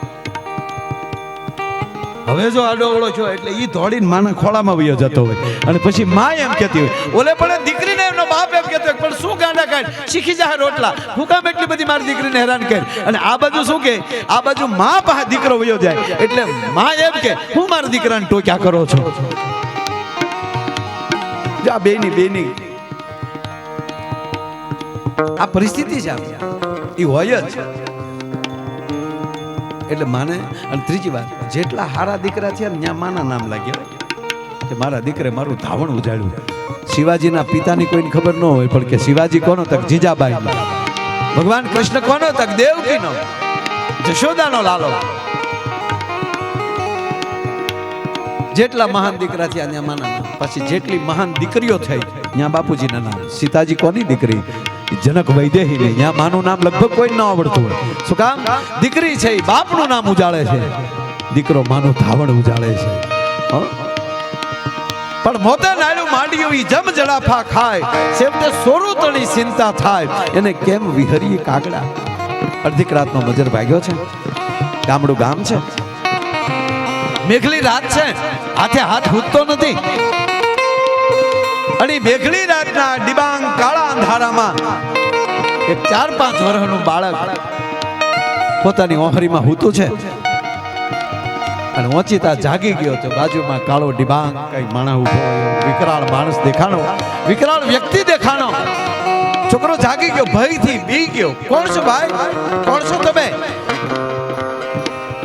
હવે જો આડો ઓળો છો એટલે ઈ દોડીને માના ખોળામાં વયો જતો હોય, અને પછી માં એમ કહેતી હોય, ઓલે પણ દીકરીને એમનો બાપ એમ કહેતો હોય પણ શું ગાંડા કાઢ શીખી જાય રોટલા, હું કામ એટલી બધી મારી દીકરીને હેરાન કરી. અને આ બાજુ શું કે, આ બાજુ માં પાસે દીકરો વયો જાય એટલે માં એમ કે હું મારા દીકરાને ટોક્યા કરો છો. આ બેની આ પરિસ્થિતિ છે, એ હોય જ એટલે માને. અને ત્રીજી વાત, જેટલા હારા દીકરા છે ત્યાં માના નામ લાગ્યા કે મારા દીકરે મારું ધાવણ ઉજાડ્યું. શિવાજીના પિતાની કોઈને ખબર ન હોય, પણ કે શિવાજી કોનો તક જીજાબાઈ, ભગવાન કૃષ્ણ કોનો તક દેવકીનો, જશોદાનો લાલો. જેટલા મહાન દીકરા થયા ત્યાં માના નામ, પછી જેટલી મહાન દીકરીઓ થઈ ત્યાં બાપુજીના નામ. સીતાજી કોની દીકરી? જનક વૈદેહી ને, ત્યાં માનું નામ લગભગ કોઈ ન આવડતું હોય. શું કામ? દીકરી છે બાપનું નામ ઉજાળે છે, દીકરો માનું ધાવણ ઉજાળે છે. પણ મોતે નાયલું માંડ્યું ઈ જમ જડાફા ખાય, સેવતે સોરું તણી ચિંતા થાય, એને કેમ વિહરીએ કાગડા. અડધી રાતનો મજર ભાગ્યો છે, ગામડું ગામ છે, મેઘલી રાત છે, હાથે હાથ હૂતતો નથી. અને મેઘલી રાતના ડિબાંગ કાળા અંધારામાં એક 4-5 વર્ષનું બાળક પોતાની ઓહરીમાં હૂતું છે, અને ઓચિતા જાગી ગયો તો બાજુમાં કાળો ડિબાંગ કઈ માણસ ઉભો હોય, વિકરાળ માણસ દેખાણો, વિકરાળ વ્યક્તિ દેખાણો. છોકરો જાગી ગયો, ભયથી બી ગયો. કોણ છો ભાઈ? કોણ છો તમે?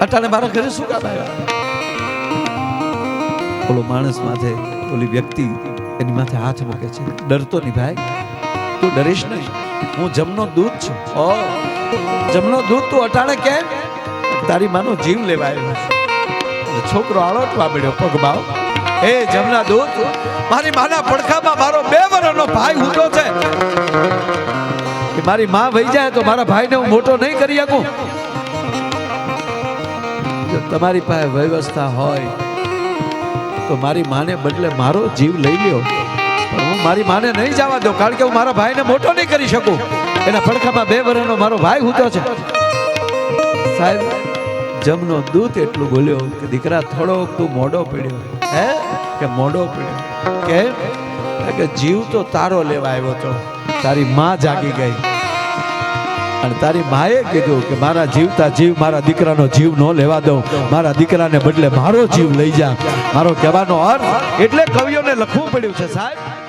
અટાણે મારા ઘરે શું કામ આવ્યા? ઓલો માણસ માથે, ઓલી વ્યક્તિ એની માથે હાથ મૂકે છે. ડરતો નહીં ભાઈ, તું ડરીશ નહીં, હું જમનો દૂધ છું. ઓ જમનો દૂધ તું અટાણે કેમ? તારી માનો જીવ લેવા આવ્યો. છોકરો આળોટવા મળ્યો પગમાં, એ જમના દૂધ, મારી માના પડખામાં મારો 2 વર્ષનો ભાઈ ઊંધો છે, કે મારી માં વહી જાય તો મારા ભાઈને હું મોટો નહીં કરી શકું. જો તમારી પાસે વ્યવસ્થા હોય તો મારી માને બદલે મારો જીવ લઈ લ્યો, પણ હું મારી માને નહીં જવા દઉં, કારણ કે હું મારા ભાઈને મોટો નહીં કરી શકું. એના પડખામાં 2 વર્ષનો મારો ભાઈ ઊંધો છે. સાહેબ જમનો દૂત એટલું બોલ્યો કે દીકરા થોડોક તું મોડો પડ્યો. હે કે મોડો પડ્યો કેમ? કે જીવ તો તારો લેવા આવ્યો તો, તારી માં જાગી ગઈ, અને તારી માએ કીધું કે મારા જીવતા જીવ મારા દીકરાનો જીવ ન લેવા દઉં, મારા દીકરાને બદલે મારો જીવ લઈ જા. મારો કહેવાનો અર્થ એટલે કવિઓને લખવું પડ્યું છે સાહેબ.